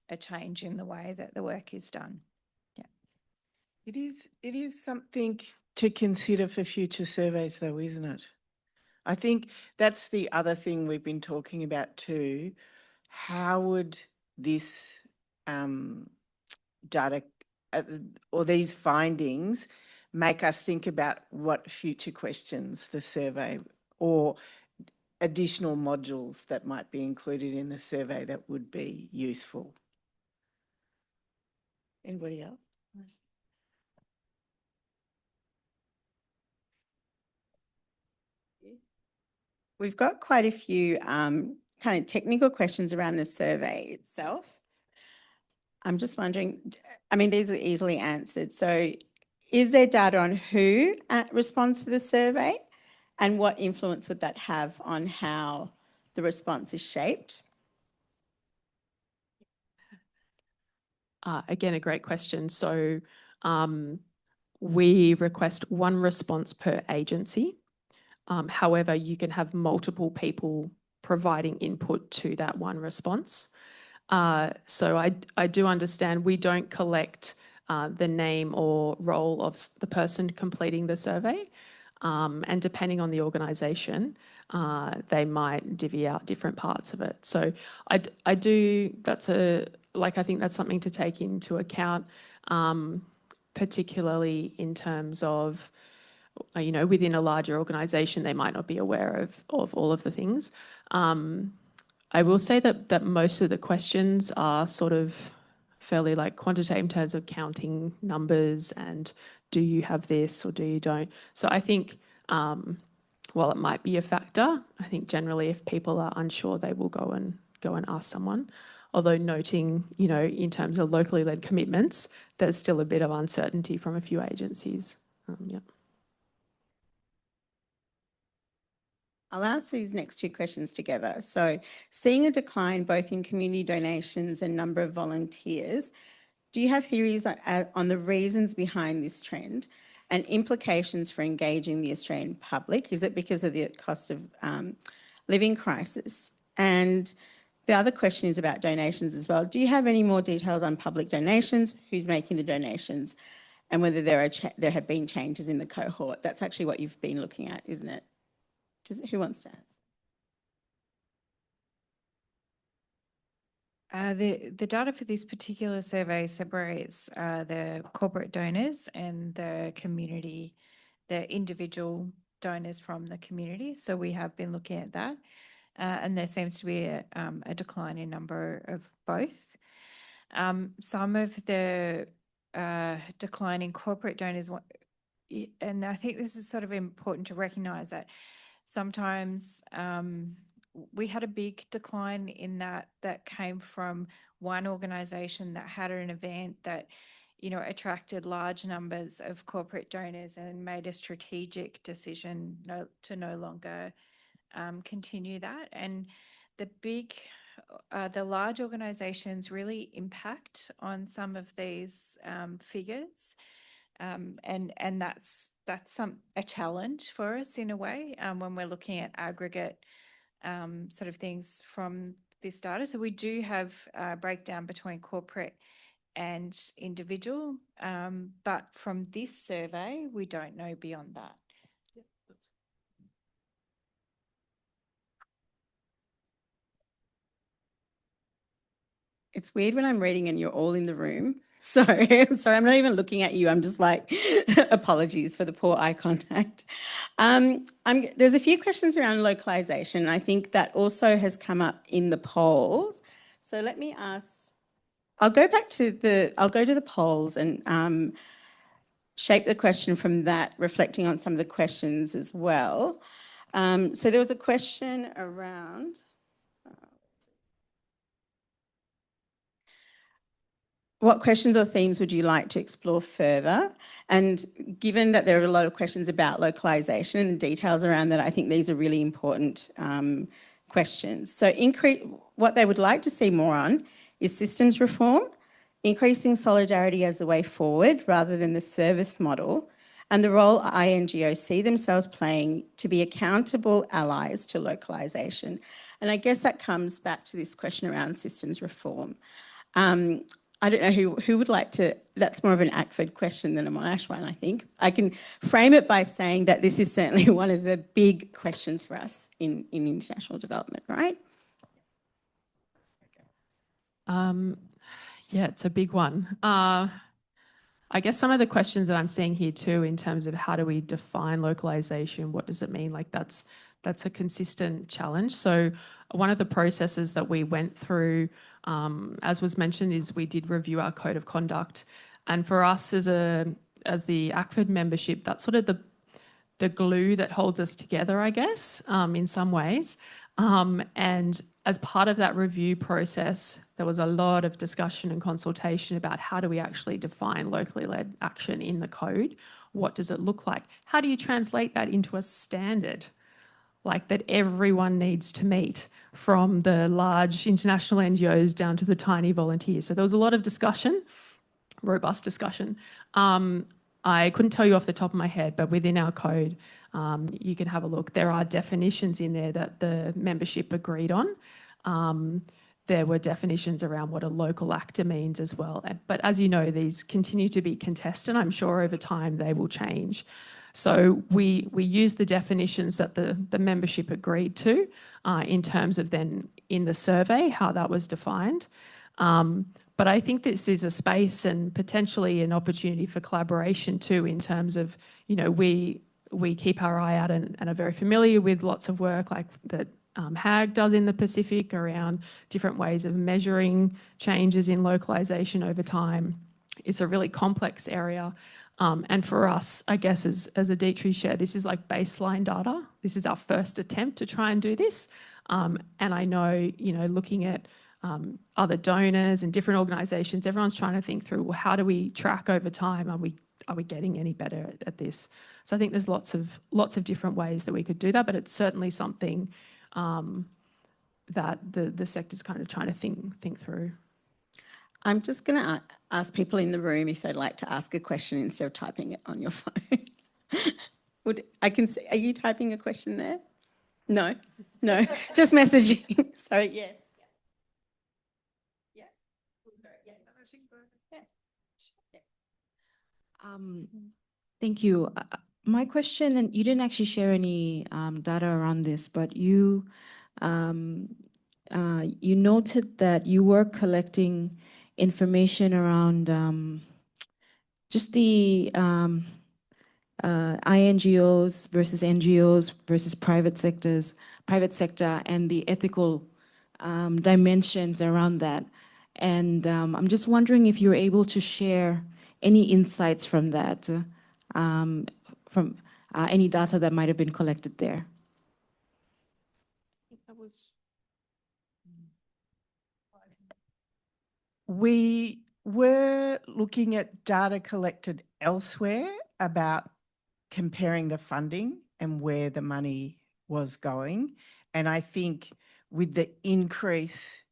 a change in the way that the work is done. Yeah. It is something to consider for future surveys though, isn't it? I think that's the other thing we've been talking about too. How would this data or these findings make us think about what future questions the survey or additional modules that might be included in the survey that would be useful? Anybody else? We've got quite a few kind of technical questions around the survey itself. I'm just wondering, I mean, these are easily answered. So is there data on who responds to the survey and what influence would that have on how the response is shaped? Again, a great question. So we request one response per agency. However, you can have multiple people providing input to that one response. So I do understand we don't collect the name or role of the person completing the survey. And depending on the organisation, they might divvy out different parts of it. So I think that's something to take into account, particularly in terms of, within a larger organisation, they might not be aware of all of the things. I will say that most of the questions are sort of fairly like quantitative in terms of counting numbers and do you have this or do you don't. So I think while it might be a factor, I think generally if people are unsure, they will go and ask someone. Although noting, in terms of locally led commitments, there's still a bit of uncertainty from a few agencies. Yeah. I'll ask these next two questions together. So seeing a decline both in community donations and number of volunteers, do you have theories on the reasons behind this trend and implications for engaging the Australian public? Is it because of the cost of living crisis? And the other question is about donations as well. Do you have any more details on public donations, who's making the donations, and whether there have been changes in the cohort? That's actually what you've been looking at, isn't it? Who wants to answer? The data for this particular survey separates the corporate donors and the community, the individual donors from the community. So we have been looking at that. And there seems to be a decline in number of both. Some of the decline in corporate donors, and I think this is sort of important to recognise that sometimes we had a big decline in that came from one organisation that had an event that, attracted large numbers of corporate donors and made a strategic decision to no longer continue that. And the large organisations really impact on some of these figures. And that's a challenge for us in a way when we're looking at aggregate sort of things from this data. So we do have a breakdown between corporate and individual, but from this survey, we don't know beyond that. It's weird when I'm reading and you're all in the room Sorry, I'm sorry, I'm not even looking at you. I'm just like, apologies for the poor eye contact. There's a few questions around localisation. I think that also has come up in the polls. So let me ask, I'll go to the polls and shape the question from that, reflecting on some of the questions as well. So there was a question around, what questions or themes would you like to explore further? And given that there are a lot of questions about localisation and the details around that, I think these are really important questions. So what they would like to see more on is systems reform, increasing solidarity as the way forward rather than the service model, and the role INGOs see themselves playing to be accountable allies to localisation. And I guess that comes back to this question around systems reform. I don't know who would like to, that's more of an ACFID question than a Monash one, I think. I can frame it by saying that this is certainly one of the big questions for us in international development, right? Yeah, it's a big one. I guess some of the questions that I'm seeing here too, in terms of how do we define localization, what does it mean? Like that's a consistent challenge. So one of the processes that we went through, as was mentioned, is we did review our code of conduct. And for us as the ACFID membership, that's sort of the glue that holds us together, I guess, in some ways. And as part of that review process, there was a lot of discussion and consultation about how do we actually define locally led action in the code? What does it look like? How do you translate that into a standard? Like that everyone needs to meet, from the large international NGOs down to the tiny volunteers. So there was a lot of discussion, robust discussion. I couldn't tell you off the top of my head, but within our code, you can have a look. There are definitions in there that the membership agreed on. There were definitions around what a local actor means as well. But as you know, these continue to be contested. I'm sure over time they will change. So we use the definitions that the membership agreed to in terms of then in the survey, how that was defined. But I think this is a space and potentially an opportunity for collaboration too, in terms of, you know, we keep our eye out and are very familiar with lots of work like that HAG does in the Pacific around different ways of measuring changes in localization over time. It's a really complex area. And for us, I guess, as Aditri shared, this is like baseline data. This is our first attempt to try and do this. And I know, you know, looking at other donors and different organisations, everyone's trying to think through, well, how do we track over time? Are we getting any better at this? So I think there's lots of different ways that we could do that, but it's certainly something that the sector's kind of trying to think through. I'm just going to ask people in the room if they'd like to ask a question instead of typing it on your phone. I can see, are you typing a question there? No, just messaging. Sorry, yes. Thank you. My question, and you didn't actually share any data around this, but you noted that you were collecting information around just the INGOs versus NGOs versus private sector, and the ethical dimensions around that. And I'm just wondering if you're able to share any insights from that, from any data that might have been collected there. We were looking at data collected elsewhere about comparing the funding and where the money was going. And I think with the increase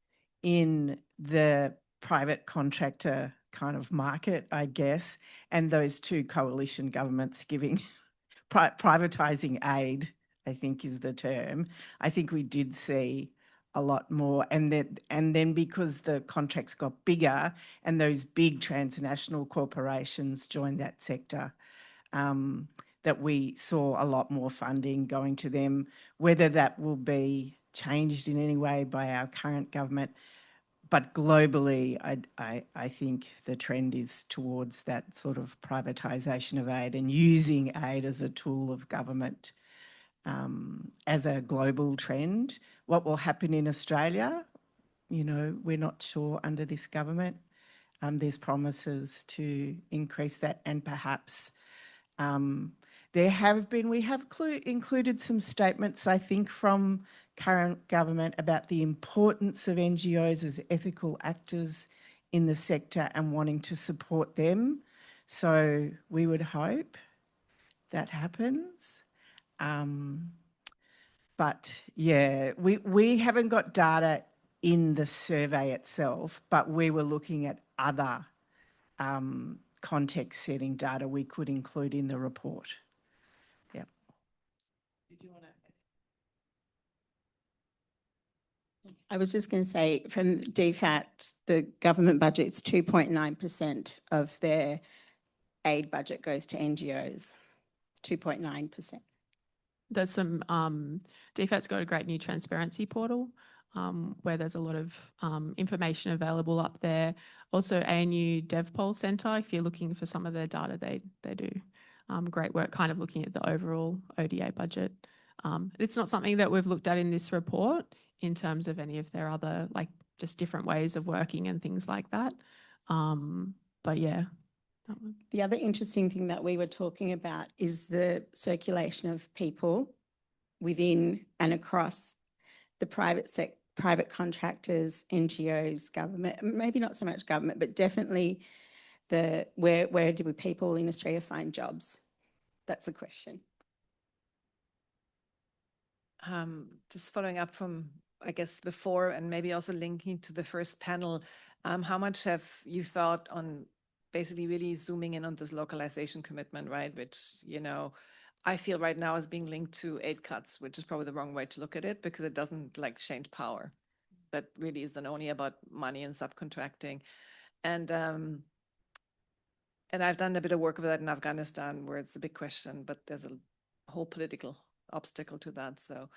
in the private contractor kind of market, I guess, and those two coalition governments giving privatising aid, I think is the term, I think we did see a lot more. And then because the contracts got bigger and those big transnational corporations joined that sector, that we saw a lot more funding going to them. Whether that will be changed in any way by our current government, but globally, I think the trend is towards that sort of privatisation of aid and using aid as a tool of government as a global trend. What will happen in Australia, you know, we're not sure under this government. There's promises to increase that, and perhaps we have included some statements, I think, from current government about the importance of NGOs as ethical actors in the sector and wanting to support them. So we would hope that happens. But yeah, we haven't got data in the survey itself, but we were looking at other context-setting data we could include in the report. Yeah. Did you want to? I was just going to say, from DFAT, the government budget's 2.9% of their aid budget goes to NGOs. 2.9%. There's some, DFAT's got a great new transparency portal where there's a lot of information available up there. Also ANU DevPol Centre, if you're looking for some of their data, they do great work kind of looking at the overall ODA budget. It's not something that we've looked at in this report in terms of any of their other, like just different ways of working and things like that. But yeah. The other interesting thing that we were talking about is the circulation of people within and across the private contractors, NGOs, government, maybe not so much government, but definitely where do people in Australia find jobs? That's the question. Just following up from, I guess, before, and maybe also linking to the first panel, how much have you thought on basically really zooming in on this localization commitment, right? Which, you know, I feel right now is being linked to aid cuts, which is probably the wrong way to look at it because it doesn't like change power. That really is then only about money and subcontracting. And I've done a bit of work with that in Afghanistan where it's a big question, but there's a whole political obstacle to that. So,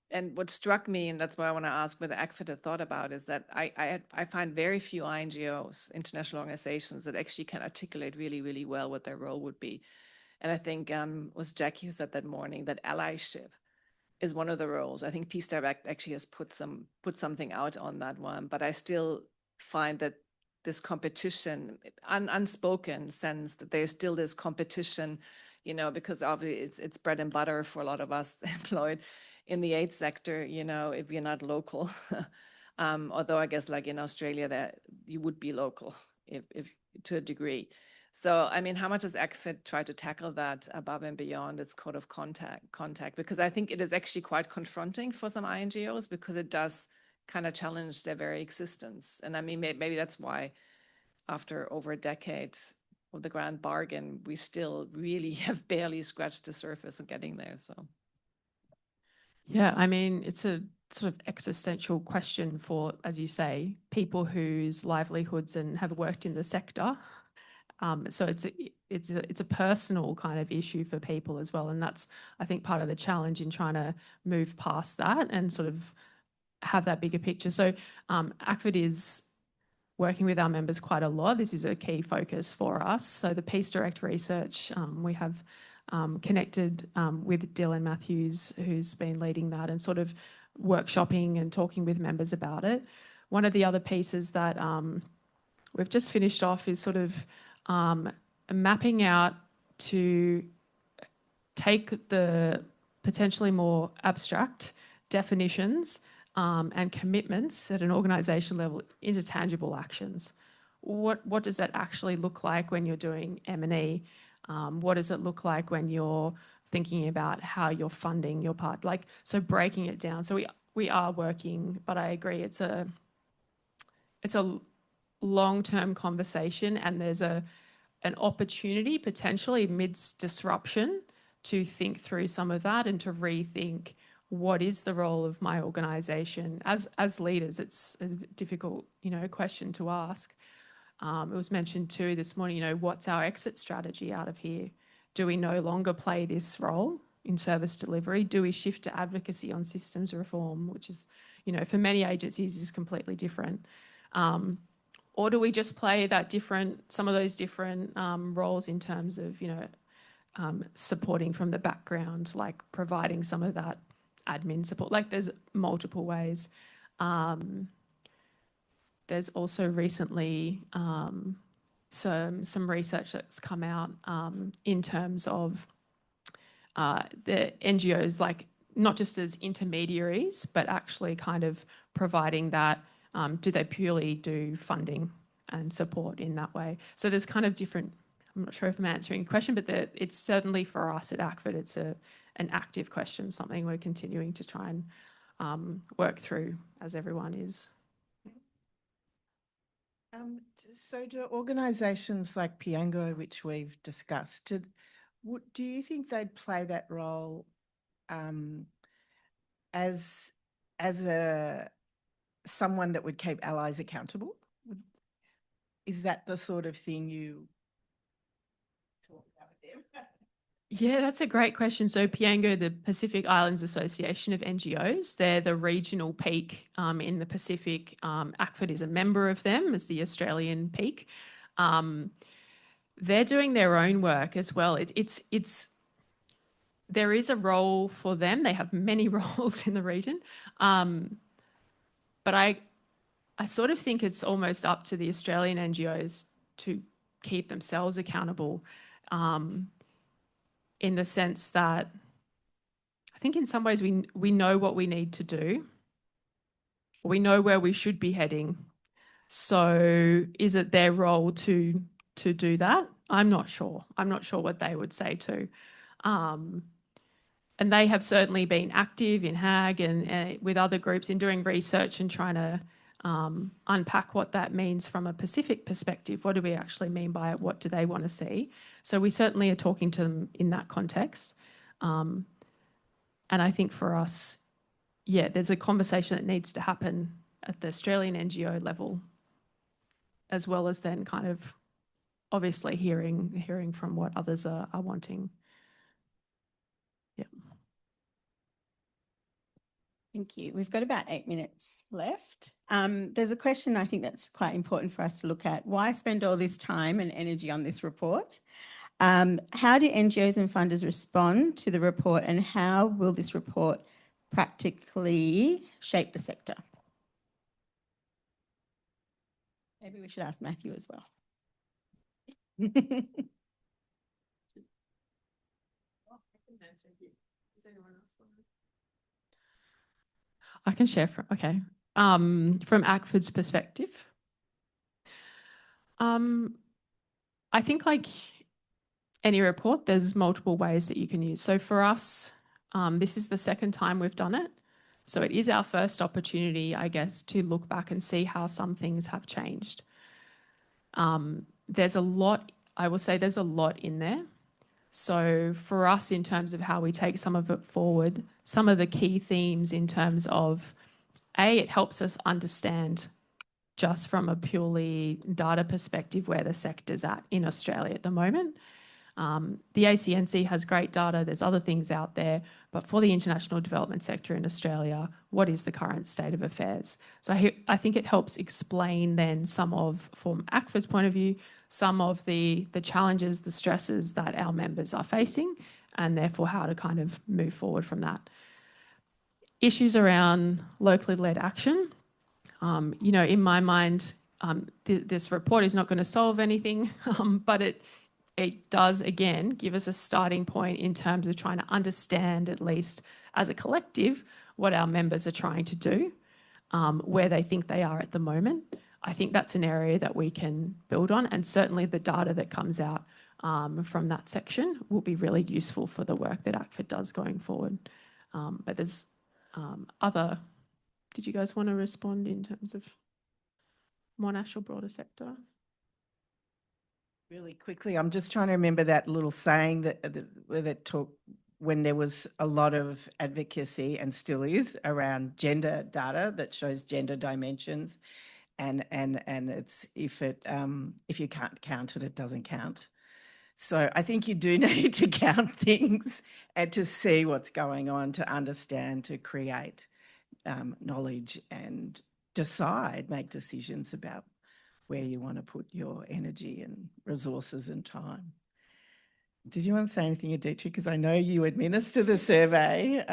and what struck me, and that's what I want to ask whether ACFID had thought about, is that I find very few NGOs, international organizations, that actually can articulate really, really well what their role would be. And I think it was Jackie who said that morning that allyship is one of the roles. I think Peace Direct actually has put something out on that one, but I still find that this competition, unspoken sense that there's still this competition, you know, because obviously it's bread and butter for a lot of us employed in the aid sector, you know, if you're not local. Although I guess like in Australia that you would be local if to a degree. So, I mean, how much does ACFID try to tackle that above and beyond its code of contact? Because I think it is actually quite confronting for some NGOs because it does kind of challenge their very existence. And I mean, maybe that's why after over a decade of the grand bargain, we still really have barely scratched the surface of getting there, so. Yeah, I mean, it's a sort of existential question for, as you say, people whose livelihoods and have worked in the sector. So it's a personal kind of issue for people as well, and that's, I think, part of the challenge in trying to move past that and sort of have that bigger picture. So ACFID is working with our members quite a lot. This is a key focus for us. So the Peace Direct research, we have connected with Dylan Matthews, who's been leading that and sort of workshopping and talking with members about it. One of the other pieces that we've just finished off is sort of mapping out to take the potentially more abstract definitions and commitments at an organisation level into tangible actions. What does that actually look like when you're doing M&E? What does it look like when you're thinking about how you're funding your part? Like, so breaking it down. So we are working, but I agree it's a long-term conversation, and there's an opportunity potentially amidst disruption to think through some of that and to rethink what is the role of my organisation as leaders. It's a difficult, you know, question to ask. It was mentioned too this morning, you know, what's our exit strategy out of here? Do we no longer play this role? in service delivery? Do we shift to advocacy on systems reform, which is, you know, for many agencies is completely different? Or do we just play that some of those different roles in terms of, you know, supporting from the background, like providing some of that admin support? Like there's multiple ways. There's also recently some research that's come out in terms of the NGOs, like not just as intermediaries, but actually kind of providing that, do they purely do funding and support in that way? So there's kind of different, I'm not sure if I'm answering your question, but it's certainly for us at ACFID, it's an active question, something we're continuing to try and work through as everyone is. So do organisations like Piango, which we've discussed, do you think they'd play that role as someone that would keep allies accountable? Is that the sort of thing you talk about with them? Yeah, that's a great question. So Piango, the Pacific Islands Association of NGOs, they're the regional peak in the Pacific. ACFID is a member of them as the Australian peak. They're doing their own work as well. There is a role for them. They have many roles in the region. But I sort of think it's almost up to the Australian NGOs to keep themselves accountable, in the sense that I think in some ways we know what we need to do. We know where we should be heading. So is it their role to do that? I'm not sure. I'm not sure what they would say too. And they have certainly been active in HAG and with other groups in doing research and trying to unpack what that means from a Pacific perspective. What do we actually mean by it? What do they want to see? So we certainly are talking to them in that context. And I think for us, yeah, there's a conversation that needs to happen at the Australian NGO level, as well as then kind of obviously hearing from what others are wanting. Yeah. Thank you. We've got about 8 minutes left. There's a question I think that's quite important for us to look at. Why spend all this time and energy on this report? How do NGOs and funders respond to the report, and how will this report practically shape the sector? Maybe we should ask Matthew as well. I can share from ACFID's perspective. I think like any report, there's multiple ways that you can use. So for us, this is the second time we've done it. So it is our first opportunity, I guess, to look back and see how some things have changed. There's a lot, I will say there's a lot in there. So for us, in terms of how we take some of it forward, some of the key themes in terms of, it helps us understand just from a purely data perspective where the sector's at in Australia at the moment. The ACNC has great data, there's other things out there, but for the international development sector in Australia, what is the current state of affairs? So I think it helps explain then some of, from ACFID's point of view, some of the challenges, the stresses that our members are facing, and therefore how to kind of move forward from that. Issues around locally led action. You know, in my mind, this report is not going to solve anything, but it does, again, give us a starting point in terms of trying to understand, at least as a collective, what our members are trying to do, where they think they are at the moment. I think that's an area that we can build on, and certainly the data that comes out from that section will be really useful for the work that ACFID does going forward. But there's other... Did you guys want to respond in terms of Monash or broader sector? Really quickly, I'm just trying to remember that little saying that talked when there was a lot of advocacy, and still is, around gender data that shows gender dimensions, and it's if you can't count it, it doesn't count. So I think you do need to count things and to see what's going on, to understand, to create knowledge and make decisions about where you want to put your energy and resources and time. Did you want to say anything, Aditya? Because I know you administer the survey.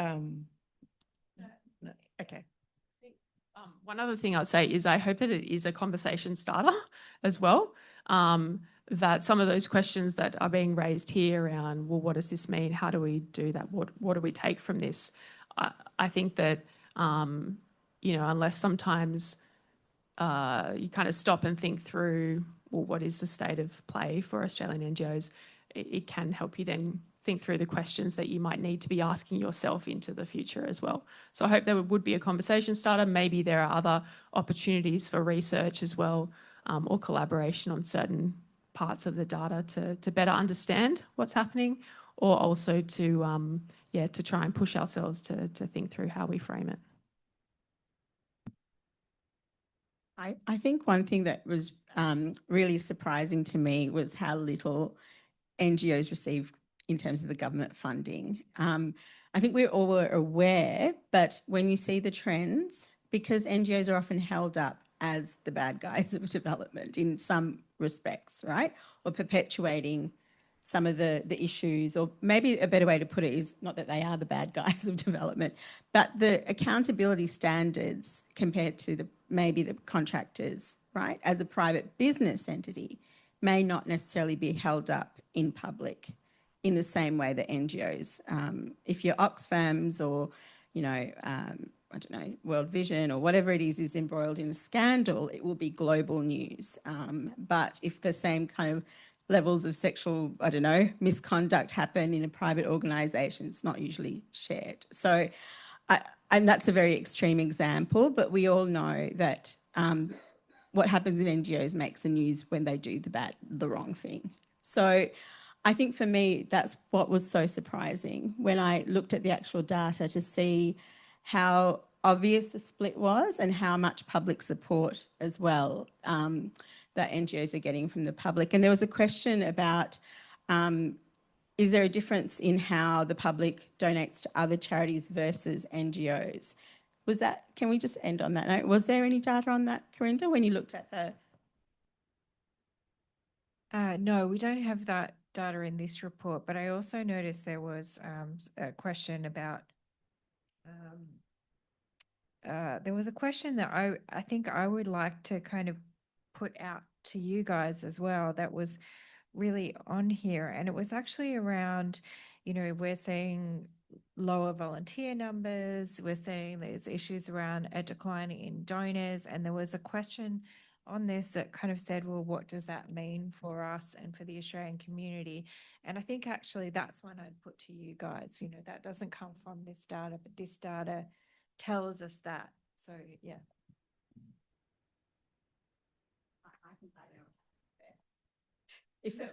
No. Okay. One other thing I'd say is I hope that it is a conversation starter as well. That some of those questions that are being raised here around, well, what does this mean? How do we do that? What do we take from this? I think that, unless sometimes you kind of stop and think through, well, what is the state of play for Australian NGOs? It can help you then think through the questions that you might need to be asking yourself into the future as well. So I hope there would be a conversation starter. Maybe there are other opportunities for research as well, or collaboration on certain parts of the data to better understand what's happening, or also to try and push ourselves to think through how we frame it. I think one thing that was really surprising to me was how little NGOs receive in terms of the government funding. I think we all were aware, but when you see the trends, because NGOs are often held up as the bad guys of development in some respects, right? Or perpetuating some of the issues, or maybe a better way to put it is not that they are the bad guys of development, but the accountability standards compared to maybe the contractors, right, as a private business entity, may not necessarily be held up in public in the same way that NGOs. If you're Oxfams or, I don't know, World Vision or whatever it is embroiled in a scandal, it will be global news. But if the same kind of levels of sexual, I don't know, misconduct happen in a private organisation, it's not usually shared. So, and that's a very extreme example, but we all know that what happens in NGOs makes the news when they do the wrong thing. So I think for me, that's what was so surprising when I looked at the actual data to see how obvious the split was and how much public support as well that NGOs are getting from the public. And there was a question about, is there a difference in how the public donates to other charities versus NGOs? Was that, can we just end on that note? Was there any data on that, Corinda, when you looked at the... No, we don't have that data in this report, but I also noticed there was a question about, there was a question that I think I would like to kind of put out to you guys as well that was really on here. And it was actually around, we're seeing lower volunteer numbers, we're seeing there's issues around a decline in donors, and there was a question on this that kind of said, well, what does that mean for us and for the Australian community? And I think actually that's one I'd put to you guys, that doesn't come from this data, but this data tells us that. So, yeah.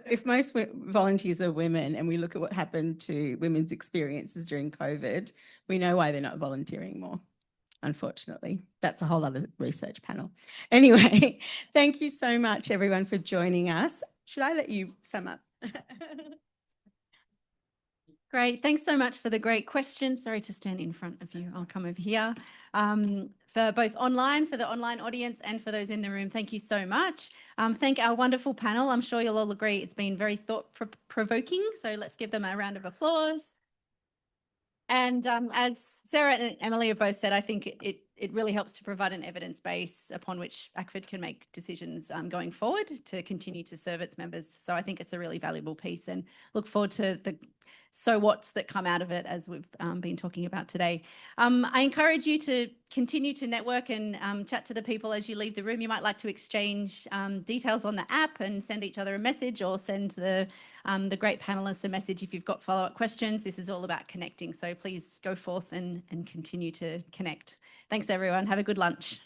If most volunteers are women and we look at what happened to women's experiences during COVID, we know why they're not volunteering more, unfortunately. That's a whole other research panel. Anyway, thank you so much, everyone, for joining us. Should I let you sum up? Great. Thanks so much for the great questions. Sorry to stand in front of you. I'll come over here. For both online, for the online audience and for those in the room, thank you so much. Thank our wonderful panel. I'm sure you'll all agree it's been very thought-provoking, so let's give them a round of applause. And as Sarah and Emily have both said, I think it really helps to provide an evidence base upon which ACFID can make decisions going forward to continue to serve its members. So I think it's a really valuable piece, and look forward to the so what's that come out of it, as we've been talking about today. I encourage you to continue to network and chat to the people as you leave the room. You might like to exchange details on the app and send each other a message, or send the great panelists a message if you've got follow-up questions. This is all about connecting, so please go forth and continue to connect. Thanks, everyone. Have a good lunch.